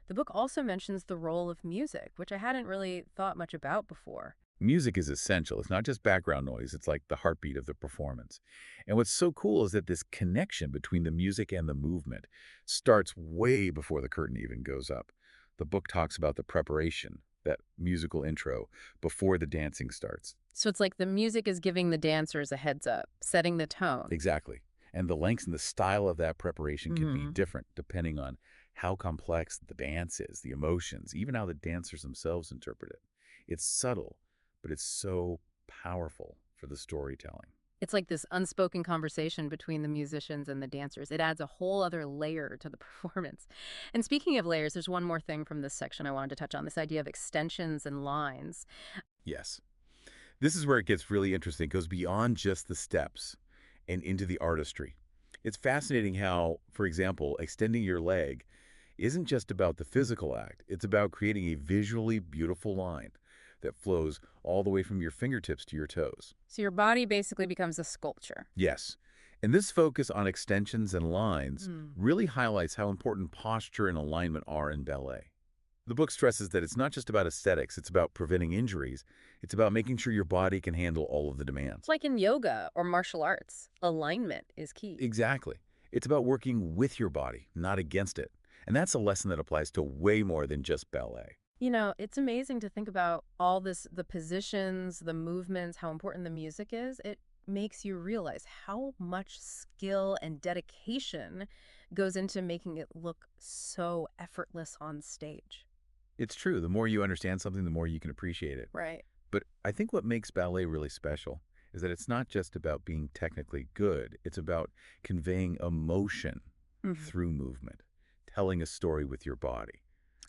The book also mentions the role of music, which I hadn't really thought much about before. Music is essential. It's not just background noise. It's like the heartbeat of the performance. And what's so cool is that this connection between the music and the movement starts way before the curtain even goes up. The book talks about the preparation, that musical intro, before the dancing starts. So it's like the music is giving the dancers a heads up, setting the tone. Exactly. And the lengths and the style of that preparation can be Mhm. different depending on how complex the dance is, the emotions, even how the dancers themselves interpret it. It's subtle, but it's so powerful for the storytelling. It's like this unspoken conversation between the musicians and the dancers. It adds a whole other layer to the performance. And speaking of layers, there's one more thing from this section I wanted to touch on, this idea of extensions and lines. Yes. This is where it gets really interesting. It goes beyond just the steps and into the artistry. It's fascinating how, for example, extending your leg isn't just about the physical act. It's about creating a visually beautiful line that flows all the way from your fingertips to your toes. So your body basically becomes a sculpture. Yes. And this focus on extensions and lines Hmm. really highlights how important posture and alignment are in ballet. The book stresses that it's not just about aesthetics, it's about preventing injuries. It's about making sure your body can handle all of the demands. It's like in yoga or martial arts, alignment is key. Exactly. It's about working with your body, not against it. And that's a lesson that applies to way more than just ballet. It's amazing to think about all this, the positions, the movements, how important the music is. It makes you realize how much skill and dedication goes into making it look so effortless on stage. It's true. The more you understand something, the more you can appreciate it. Right. But I think what makes ballet really special is that it's not just about being technically good. It's about conveying emotion Mhm. through movement, telling a story with your body.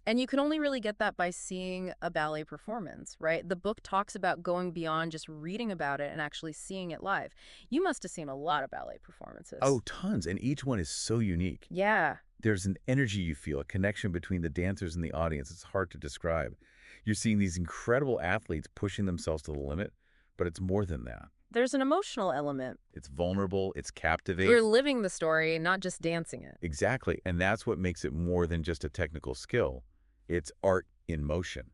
And you can only really get that by seeing a ballet performance, right? The book talks about going beyond just reading about it and actually seeing it live. You must have seen a lot of ballet performances. Oh, tons. And each one is so unique. Yeah. There's an energy you feel, a connection between the dancers and the audience. It's hard to describe. You're seeing these incredible athletes pushing themselves to the limit, but it's more than that. There's an emotional element. It's vulnerable, it's captivating. You're living the story, not just dancing it. Exactly. And that's what makes it more than just a technical skill. It's art in motion.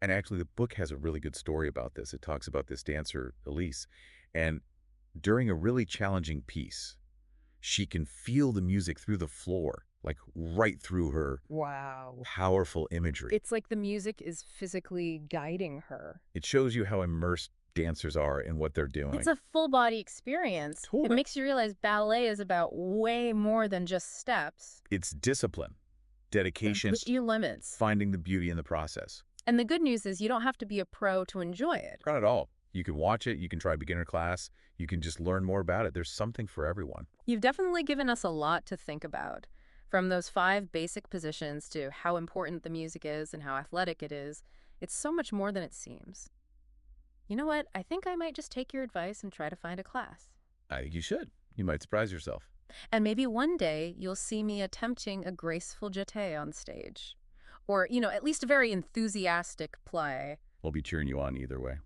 And actually, the book has a really good story about this. It talks about this dancer, Elise. And during a really challenging piece, she can feel the music through the floor, like right through her Wow. powerful imagery. It's like the music is physically guiding her. It shows you how immersed dancers are in what they're It's doing. a full body experience. It Totally. makes you realize ballet is about way more than just steps. It's discipline, And dedication, push your limits. finding the beauty in the process. And the good news is you don't have to be a pro to enjoy it. Not at all. You can watch it, you can try beginner class, you can just learn more about it. There's something for everyone. You've definitely given us a lot to think about. From those 5 basic positions to how important the music is and how athletic it is, it's so much more than it seems. You know what? I think I might just take your advice and try to find a class. I think you should. You might surprise yourself. And maybe one day you'll see me attempting a graceful jeté on stage. Or, at least a very enthusiastic play. We'll be cheering you on either way.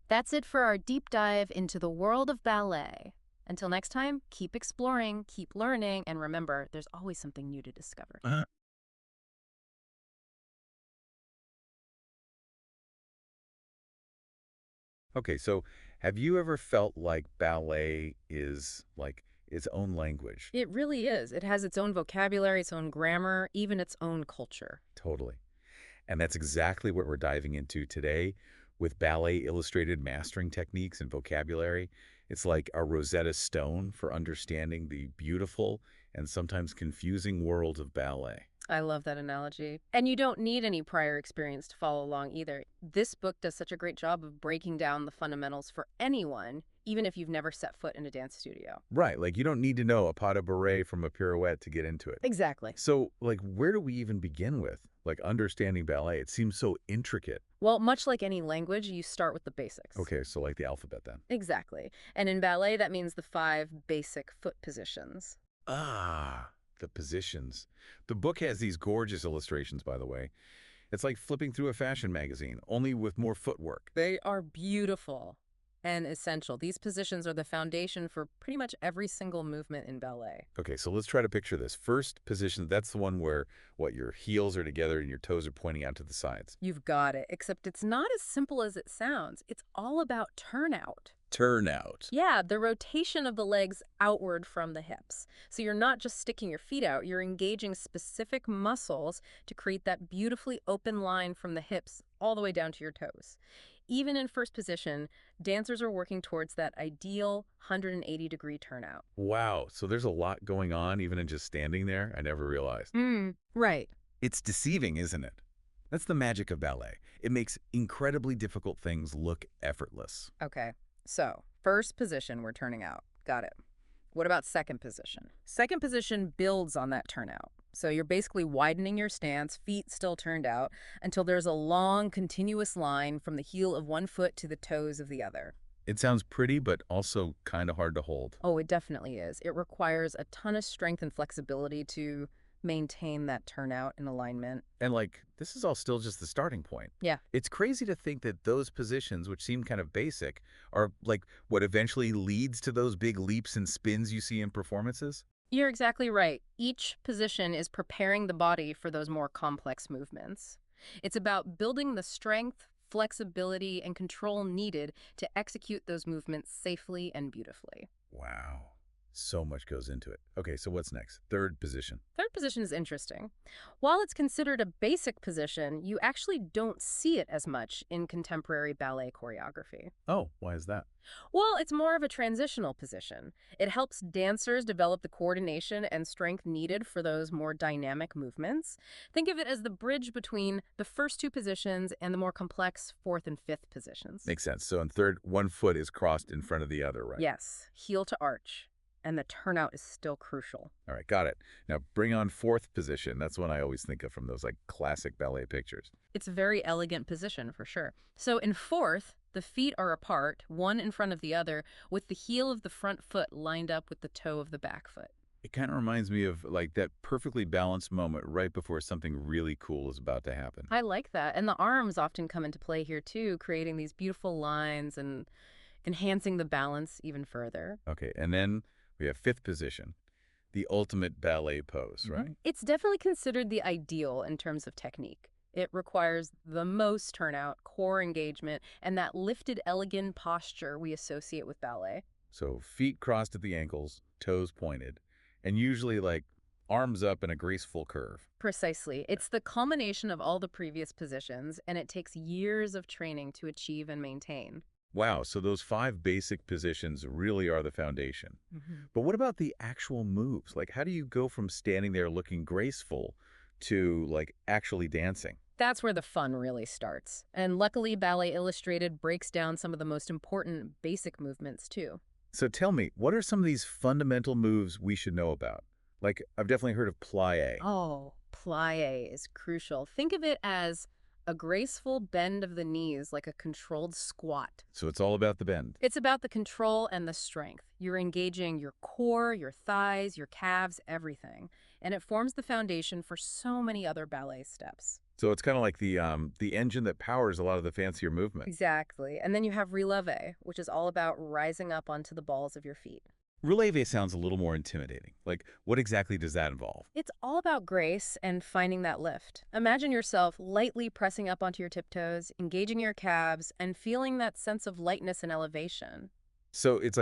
That's it for our deep dive into the world of ballet. Until next time, keep exploring, keep learning, and remember, there's always something new to discover. Okay, so have you ever felt like ballet is like its own language? It really is. It has its own vocabulary, its own grammar, even its own culture. Totally. And that's exactly what we're diving into today with ballet illustrated mastering techniques and vocabulary. It's like a Rosetta Stone for understanding the beautiful and sometimes confusing world of ballet. I love that analogy. And you don't need any prior experience to follow along either. This book does such a great job of breaking down the fundamentals for anyone, even if you've never set foot in a dance studio. Right, like you don't need to know a pas de bourrée from a pirouette to get into it. Exactly. So, like, where do we even begin with, like, understanding ballet? It seems so intricate. Well, much like any language, you start with the basics. Okay, so like the alphabet then. Exactly. And in ballet, that means the 5 basic foot positions. Ah, the positions. The book has these gorgeous illustrations, by the way. It's like flipping through a fashion magazine, only with more footwork. They are beautiful and essential. These positions are the foundation for pretty much every single movement in ballet. Okay, so let's try to picture this. First position, that's the one where, what, your heels are together and your toes are pointing out to the sides. You've got it, except it's not as simple as it sounds. It's all about turnout. Turnout. Yeah, the rotation of the legs outward from the hips. So you're not just sticking your feet out, you're engaging specific muscles to create that beautifully open line from the hips all the way down to your toes. Even in first position, dancers are working towards that ideal 180-degree turnout. Wow, so there's a lot going on even in just standing there? I never realized. Right. It's deceiving, isn't it? That's the magic of ballet. It makes incredibly difficult things look effortless. Okay. So, first position we're turning out. Got it. What about second position? Second position builds on that turnout. So you're basically widening your stance, feet still turned out, until there's a long, continuous line from the heel of one foot to the toes of the other. It sounds pretty, but also kind of hard to hold. Oh, it definitely is. It requires a ton of strength and flexibility to maintain that turnout and alignment. And this is all still just the starting point. Yeah. It's crazy to think that those positions, which seem kind of basic, are what eventually leads to those big leaps and spins you see in performances. You're exactly right. Each position is preparing the body for those more complex movements. It's about building the strength, flexibility, and control needed to execute those movements safely and beautifully. Wow. So much goes into it. Okay, so what's next? Third position. Third position is interesting. While it's considered a basic position, you actually don't see it as much in contemporary ballet choreography. Oh, why is that? Well, it's more of a transitional position. It helps dancers develop the coordination and strength needed for those more dynamic movements. Think of it as the bridge between the first two positions and the more complex fourth and fifth positions. Makes sense. So in third, one foot is crossed in front of the other, right? Yes, heel to arch. And the turnout is still crucial. All right, got it. Now bring on fourth position. That's one I always think of from those classic ballet pictures. It's a very elegant position for sure. So in fourth, the feet are apart, one in front of the other, with the heel of the front foot lined up with the toe of the back foot. It kind of reminds me of that perfectly balanced moment right before something really cool is about to happen. I like that. And the arms often come into play here too, creating these beautiful lines and enhancing the balance even further. Okay, and then we have fifth position, the ultimate ballet pose, right? It's definitely considered the ideal in terms of technique. It requires the most turnout, core engagement, and that lifted, elegant posture we associate with ballet. So feet crossed at the ankles, toes pointed, and usually arms up in a graceful curve. Precisely. It's the culmination of all the previous positions, and it takes years of training to achieve and maintain. Wow, so those five basic positions really are the foundation. But what about the actual moves? How do you go from standing there looking graceful to actually dancing? That's where the fun really starts. And luckily, Ballet Illustrated breaks down some of the most important basic movements, too. So tell me, what are some of these fundamental moves we should know about? I've definitely heard of plie. Oh, plie is crucial. Think of it as a graceful bend of the knees, like a controlled squat. So it's all about the bend. It's about the control and the strength. You're engaging your core, your thighs, your calves, everything. And it forms the foundation for so many other ballet steps. So it's kind of like the engine that powers a lot of the fancier movement. Exactly. And then you have releve, which is all about rising up onto the balls of your feet. Releve sounds a little more intimidating. What exactly does that involve? It's all about grace and finding that lift. Imagine yourself lightly pressing up onto your tiptoes, engaging your calves, and feeling that sense of lightness and elevation. So it's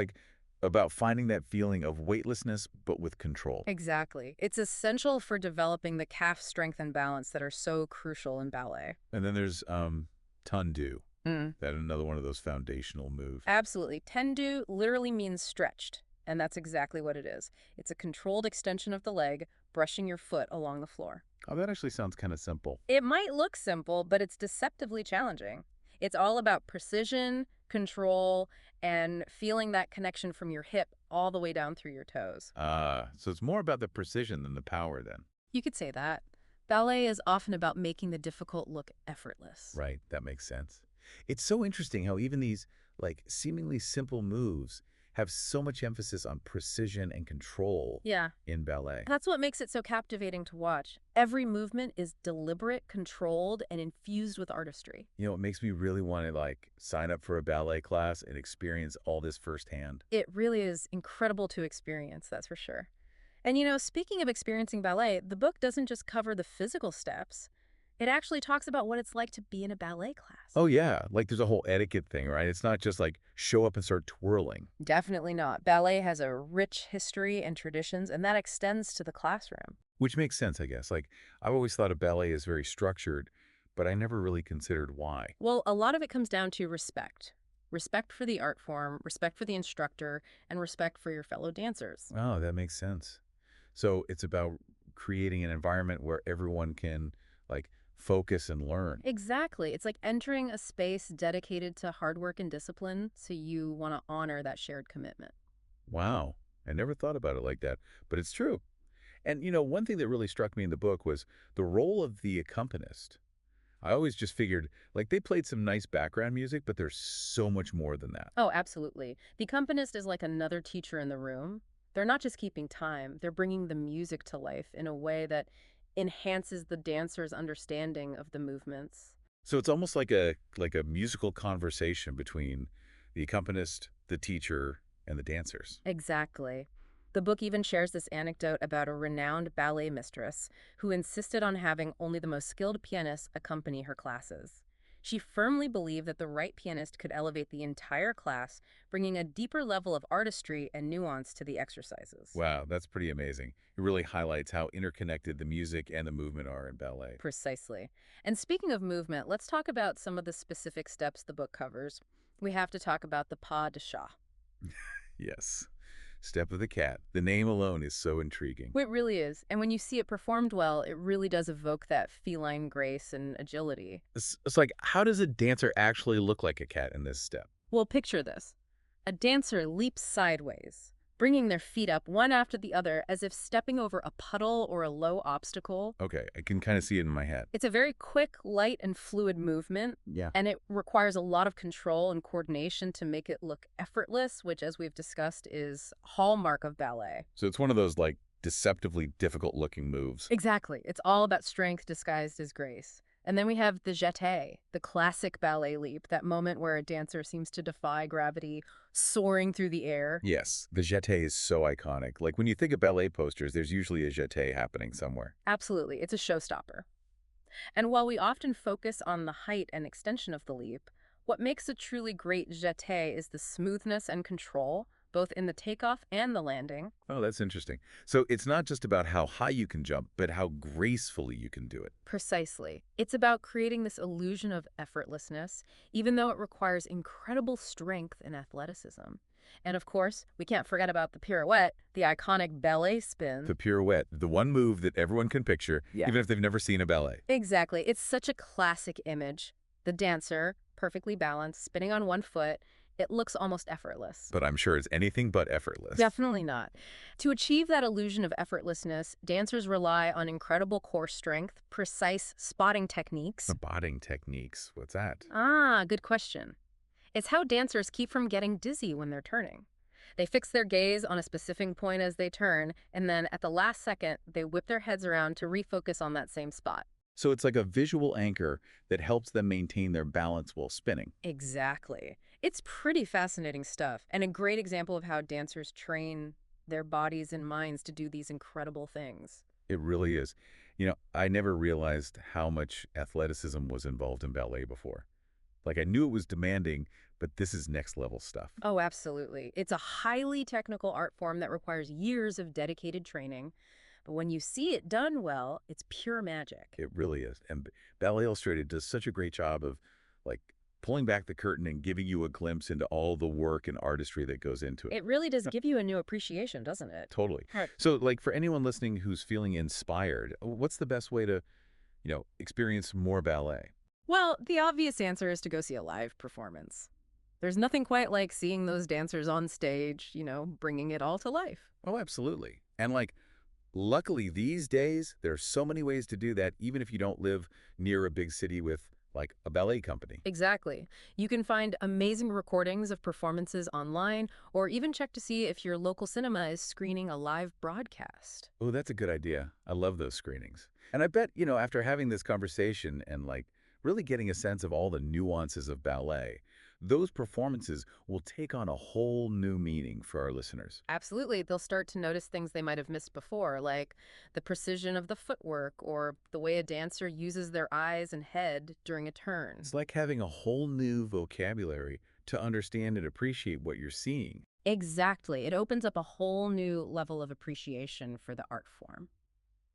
about finding that feeling of weightlessness, but with control. Exactly. It's essential for developing the calf strength and balance that are so crucial in ballet. And then there's tundu. Mm. That another one of those foundational moves. Absolutely. Tendu literally means stretched, and that's exactly what it is. It's a controlled extension of the leg, brushing your foot along the floor. Oh, that actually sounds kind of simple. It might look simple, but it's deceptively challenging. It's all about precision, control, and feeling that connection from your hip all the way down through your toes. So it's more about the precision than the power then. You could say that. Ballet is often about making the difficult look effortless. Right, that makes sense. It's so interesting how even these seemingly simple moves have so much emphasis on precision and control Yeah. in ballet. That's what makes it so captivating to watch. Every movement is deliberate, controlled, and infused with artistry. It makes me really want to sign up for a ballet class and experience all this firsthand. It really is incredible to experience, that's for sure. And speaking of experiencing ballet, the book doesn't just cover the physical steps. It actually talks about what it's like to be in a ballet class. Oh yeah, there's a whole etiquette thing, right? It's not just show up and start twirling. Definitely not. Ballet has a rich history and traditions, and that extends to the classroom. Which makes sense, I guess. I've always thought of ballet as very structured, but I never really considered why. Well, a lot of it comes down to respect. Respect for the art form, respect for the instructor, and respect for your fellow dancers. Oh, that makes sense. So it's about creating an environment where everyone can focus and learn. Exactly. It's like entering a space dedicated to hard work and discipline, so you want to honor that shared commitment. Wow. I never thought about it like that, but it's true. And, one thing that really struck me in the book was the role of the accompanist. I always just figured, like, they played some nice background music, but there's so much more than that. Oh, absolutely. The accompanist is like another teacher in the room. They're not just keeping time, they're bringing the music to life in a way that enhances the dancer's understanding of the movements. So it's almost like a musical conversation between the accompanist, the teacher, and the dancers. Exactly. The book even shares this anecdote about a renowned ballet mistress who insisted on having only the most skilled pianists accompany her classes. She firmly believed that the right pianist could elevate the entire class, bringing a deeper level of artistry and nuance to the exercises. Wow, that's pretty amazing. It really highlights how interconnected the music and the movement are in ballet. Precisely. And speaking of movement, let's talk about some of the specific steps the book covers. We have to talk about the pas de chat. Yes. Step of the Cat. The name alone is so intriguing. It really is. And when you see it performed well, it really does evoke that feline grace and agility. It's like, how does a dancer actually look like a cat in this step? Well, picture this. A dancer leaps sideways, bringing their feet up one after the other as if stepping over a puddle or a low obstacle. Okay, I can kind of see it in my head. It's a very quick, light, and fluid movement, Yeah. and it requires a lot of control and coordination to make it look effortless, which, as we've discussed, is hallmark of ballet. So it's one of those, like, deceptively difficult looking moves. Exactly. It's all about strength disguised as grace. And then we have the jeté, the classic ballet leap, that moment where a dancer seems to defy gravity, soaring through the air. Yes, the jeté is so iconic. Like, when you think of ballet posters, there's usually a jeté happening somewhere. Absolutely, it's a showstopper. And while we often focus on the height and extension of the leap, what makes a truly great jeté is the smoothness and control, both in the takeoff and the landing. Oh, that's interesting. So it's not just about how high you can jump, but how gracefully you can do it. Precisely. It's about creating this illusion of effortlessness, even though it requires incredible strength and athleticism. And of course, we can't forget about the pirouette, the iconic ballet spin. The pirouette, the one move that everyone can picture, Yeah. even if they've never seen a ballet. Exactly. It's such a classic image. The dancer, perfectly balanced, spinning on one foot. It looks almost effortless. But I'm sure it's anything but effortless. Definitely not. To achieve that illusion of effortlessness, dancers rely on incredible core strength, precise spotting techniques. Spotting techniques. What's that? Good question. It's how dancers keep from getting dizzy when they're turning. They fix their gaze on a specific point as they turn, and then at the last second, they whip their heads around to refocus on that same spot. So it's like a visual anchor that helps them maintain their balance while spinning. Exactly. It's pretty fascinating stuff, and a great example of how dancers train their bodies and minds to do these incredible things. It really is. I never realized how much athleticism was involved in ballet before. Like, I knew it was demanding, but this is next level stuff. Oh, absolutely. It's a highly technical art form that requires years of dedicated training. But when you see it done well, it's pure magic. It really is. And Ballet Illustrated does such a great job of, like, pulling back the curtain and giving you a glimpse into all the work and artistry that goes into it. It really does give you a new appreciation, doesn't it? Totally. Right. So, like, for anyone listening who's feeling inspired, what's the best way to, experience more ballet? Well, the obvious answer is to go see a live performance. There's nothing quite like seeing those dancers on stage, bringing it all to life. Oh, absolutely. And, like, luckily these days, there are so many ways to do that, even if you don't live near a big city with, like, a ballet company. Exactly. You can find amazing recordings of performances online, or even check to see if your local cinema is screening a live broadcast. Oh, that's a good idea. I love those screenings. And I bet, after having this conversation and, like, really getting a sense of all the nuances of ballet, those performances will take on a whole new meaning for our listeners. Absolutely. They'll start to notice things they might have missed before, like the precision of the footwork or the way a dancer uses their eyes and head during a turn. It's like having a whole new vocabulary to understand and appreciate what you're seeing. Exactly. It opens up a whole new level of appreciation for the art form.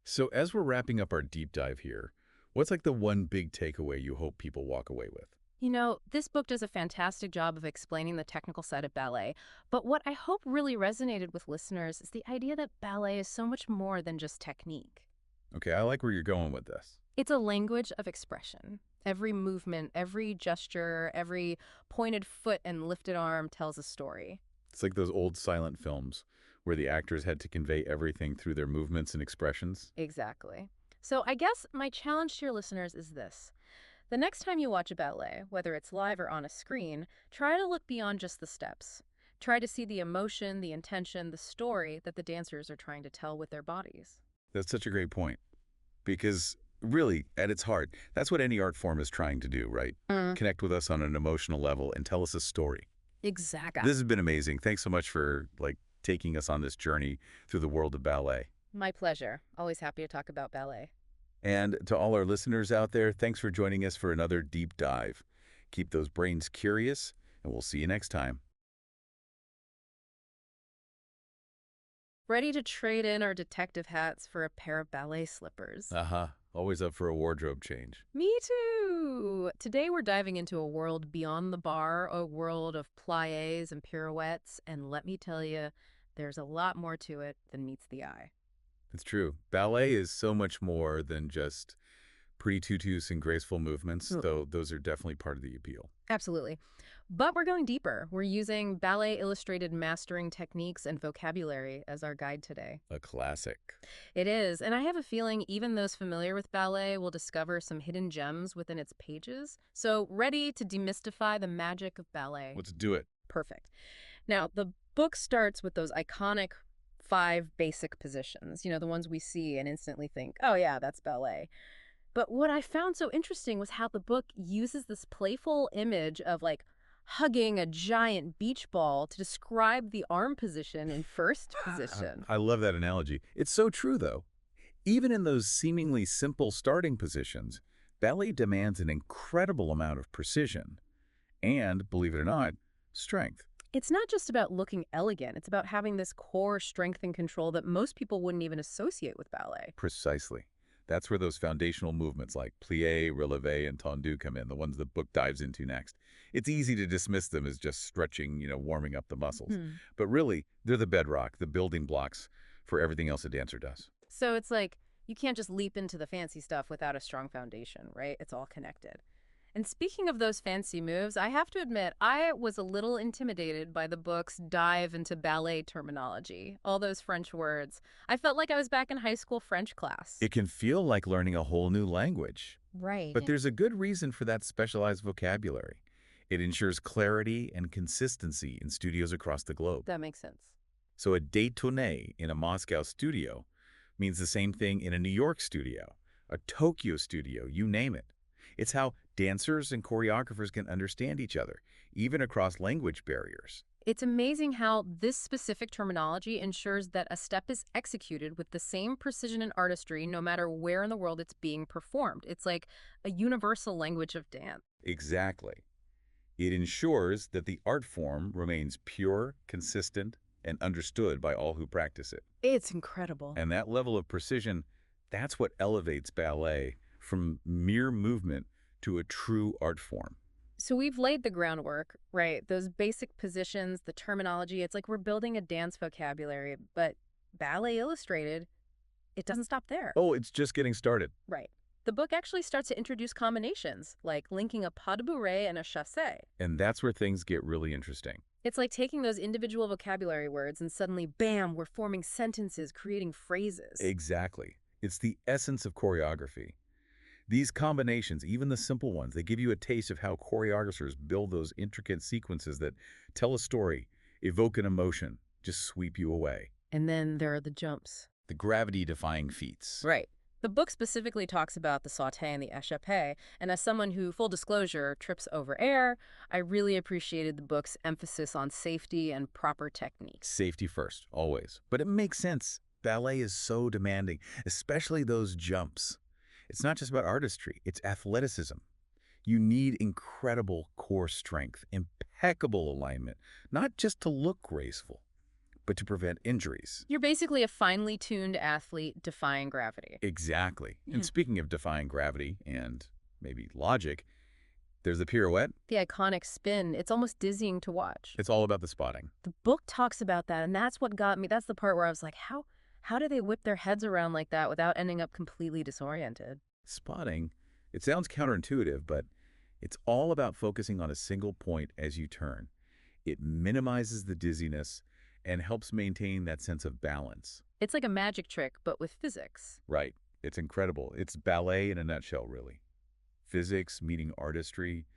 So as we're wrapping up our deep dive here, what's like the one big takeaway you hope people walk away with? This book does a fantastic job of explaining the technical side of ballet, but what I hope really resonated with listeners is the idea that ballet is so much more than just technique. Okay, I like where you're going with this. It's a language of expression. Every movement, every gesture, every pointed foot and lifted arm tells a story. It's like those old silent films where the actors had to convey everything through their movements and expressions. Exactly. So I guess my challenge to your listeners is this. The next time you watch a ballet, whether it's live or on a screen, try to look beyond just the steps. Try to see the emotion, the intention, the story that the dancers are trying to tell with their bodies. That's such a great point because really, at its heart, that's what any art form is trying to do, right? Connect with us on an emotional level and tell us a story. Exactly. This has been amazing. Thanks so much for taking us on this journey through the world of ballet. My pleasure. Always happy to talk about ballet. And to all our listeners out there, thanks for joining us for another deep dive. Keep those brains curious, and we'll see you next time. Ready to trade in our detective hats for a pair of ballet slippers. Uh-huh. Always up for a wardrobe change. Me too! Today we're diving into a world beyond the bar, a world of pliés and pirouettes, and let me tell you, there's a lot more to it than meets the eye. It's true. Ballet is so much more than just pretty tutus and graceful movements, Mm. though those are definitely part of the appeal. Absolutely. But we're going deeper. We're using ballet illustrated mastering techniques and vocabulary as our guide today. A classic. It is, and I have a feeling even those familiar with ballet will discover some hidden gems within its pages. So, ready to demystify the magic of ballet? Let's do it. Perfect. Now, the book starts with those iconic 5 basic positions, the ones we see and instantly think, oh, yeah, that's ballet. But what I found so interesting was how the book uses this playful image of hugging a giant beach ball to describe the arm position in first position. I love that analogy. It's so true, though. Even in those seemingly simple starting positions, ballet demands an incredible amount of precision and, believe it or not, strength. It's not just about looking elegant, it's about having this core strength and control that most people wouldn't even associate with ballet. Precisely. That's where those foundational movements like plie, releve, and tendu come in, the ones the book dives into next. It's easy to dismiss them as just stretching, warming up the muscles. Hmm. But really, they're the bedrock, the building blocks for everything else a dancer does. So it's like you can't just leap into the fancy stuff without a strong foundation, right? It's all connected. And speaking of those fancy moves, I have to admit, I was a little intimidated by the book's dive into ballet terminology, all those French words. I felt like I was back in high school French class. It can feel like learning a whole new language. Right. But there's a good reason for that specialized vocabulary. It ensures clarity and consistency in studios across the globe. That makes sense. So a détonné in a Moscow studio means the same thing in a New York studio, a Tokyo studio, you name it. It's how dancers and choreographers can understand each other, even across language barriers. It's amazing how this specific terminology ensures that a step is executed with the same precision and artistry no matter where in the world it's being performed. It's like a universal language of dance. Exactly. It ensures that the art form remains pure, consistent, and understood by all who practice it. It's incredible. And that level of precision, that's what elevates ballet from mere movement to a true art form. So we've laid the groundwork, right? Those basic positions, the terminology, it's like we're building a dance vocabulary, but Ballet Illustrated, it doesn't stop there. Oh, it's just getting started. Right. The book actually starts to introduce combinations, like linking a pas de bourrée and a chassé. And that's where things get really interesting. It's like taking those individual vocabulary words and suddenly, bam, we're forming sentences, creating phrases. Exactly. It's the essence of choreography. These combinations, even the simple ones, they give you a taste of how choreographers build those intricate sequences that tell a story, evoke an emotion, just sweep you away. And then there are the jumps. The gravity-defying feats. Right. The book specifically talks about the sauté and the échappé, and as someone who, full disclosure, trips over air, I really appreciated the book's emphasis on safety and proper techniques. Safety first, always. But it makes sense. Ballet is so demanding, especially those jumps. It's not just about artistry, it's athleticism. You need incredible core strength, impeccable alignment, not just to look graceful, but to prevent injuries. You're basically a finely tuned athlete defying gravity. Exactly. Yeah. And speaking of defying gravity and maybe logic, there's the pirouette. The iconic spin, it's almost dizzying to watch. It's all about the spotting. The book talks about that, and that's what got me. That's the part where I was like, how do they whip their heads around like that without ending up completely disoriented? Spotting, it sounds counterintuitive, but it's all about focusing on a single point as you turn. It minimizes the dizziness and helps maintain that sense of balance. It's like a magic trick, but with physics. Right. It's incredible. It's ballet in a nutshell, really. Physics meeting artistry,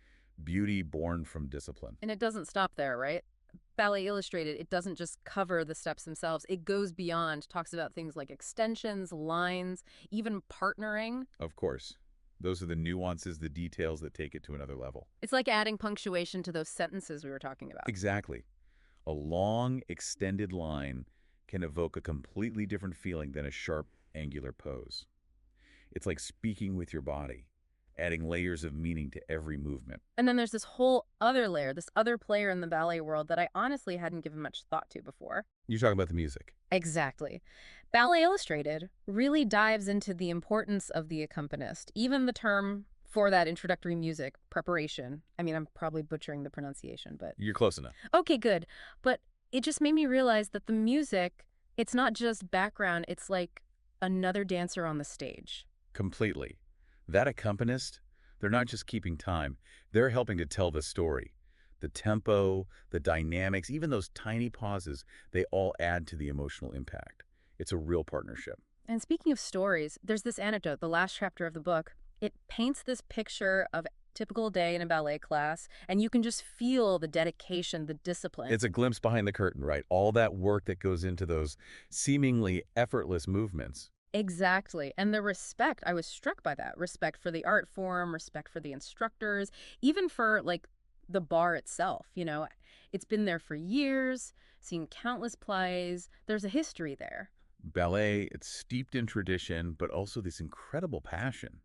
beauty born from discipline. And it doesn't stop there, right? Ballet Illustrated, it doesn't just cover the steps themselves. It goes beyond, talks about things like extensions, lines, even partnering. Of course. Those are the nuances, the details that take it to another level. It's like adding punctuation to those sentences we were talking about. Exactly. A long, extended line can evoke a completely different feeling than a sharp, angular pose. It's like speaking with your body, adding layers of meaning to every movement. And then there's this whole other layer, this other player in the ballet world that I honestly hadn't given much thought to before. You're talking about the music. Exactly. Ballet Illustrated really dives into the importance of the accompanist, even the term for that introductory music, preparation. I mean, I'm probably butchering the pronunciation, but You're close enough. okay, good. But it just made me realize that the music, it's not just background, it's like another dancer on the stage. Completely. That accompanist, they're not just keeping time, they're helping to tell the story. The tempo, the dynamics, even those tiny pauses, they all add to the emotional impact. It's a real partnership. And speaking of stories, there's this anecdote, the last chapter of the book. It paints this picture of a typical day in a ballet class, and you can just feel the dedication, the discipline. It's a glimpse behind the curtain, right? All that work that goes into those seemingly effortless movements. Exactly. And the respect, I was struck by that. Respect for the art form, respect for the instructors, even for like the bar itself, It's been there for years, seen countless plays. There's a history there. Ballet, it's steeped in tradition, but also this incredible passion.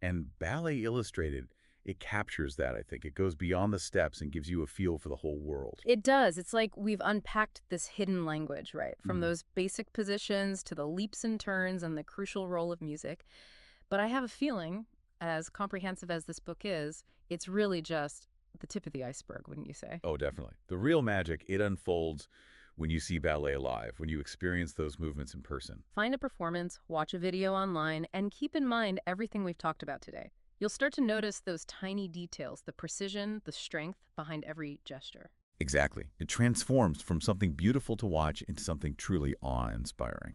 And Ballet Illustrated, it captures that, I think. It goes beyond the steps and gives you a feel for the whole world. It does. It's like we've unpacked this hidden language, right? From Mm. those basic positions to the leaps and turns and the crucial role of music. But I have a feeling, as comprehensive as this book is, it's really just the tip of the iceberg, wouldn't you say? Oh, definitely. The real magic, it unfolds when you see ballet live, when you experience those movements in person. Find a performance, watch a video online, and keep in mind everything we've talked about today. You'll start to notice those tiny details, the precision, the strength behind every gesture. Exactly. It transforms from something beautiful to watch into something truly awe-inspiring.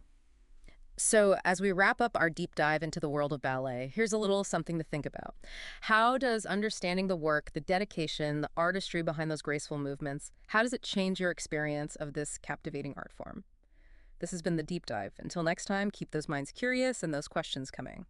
So, as we wrap up our deep dive into the world of ballet, here's a little something to think about. How does understanding the work, the dedication, the artistry behind those graceful movements, how does it change your experience of this captivating art form? This has been the deep dive. Until next time, keep those minds curious and those questions coming.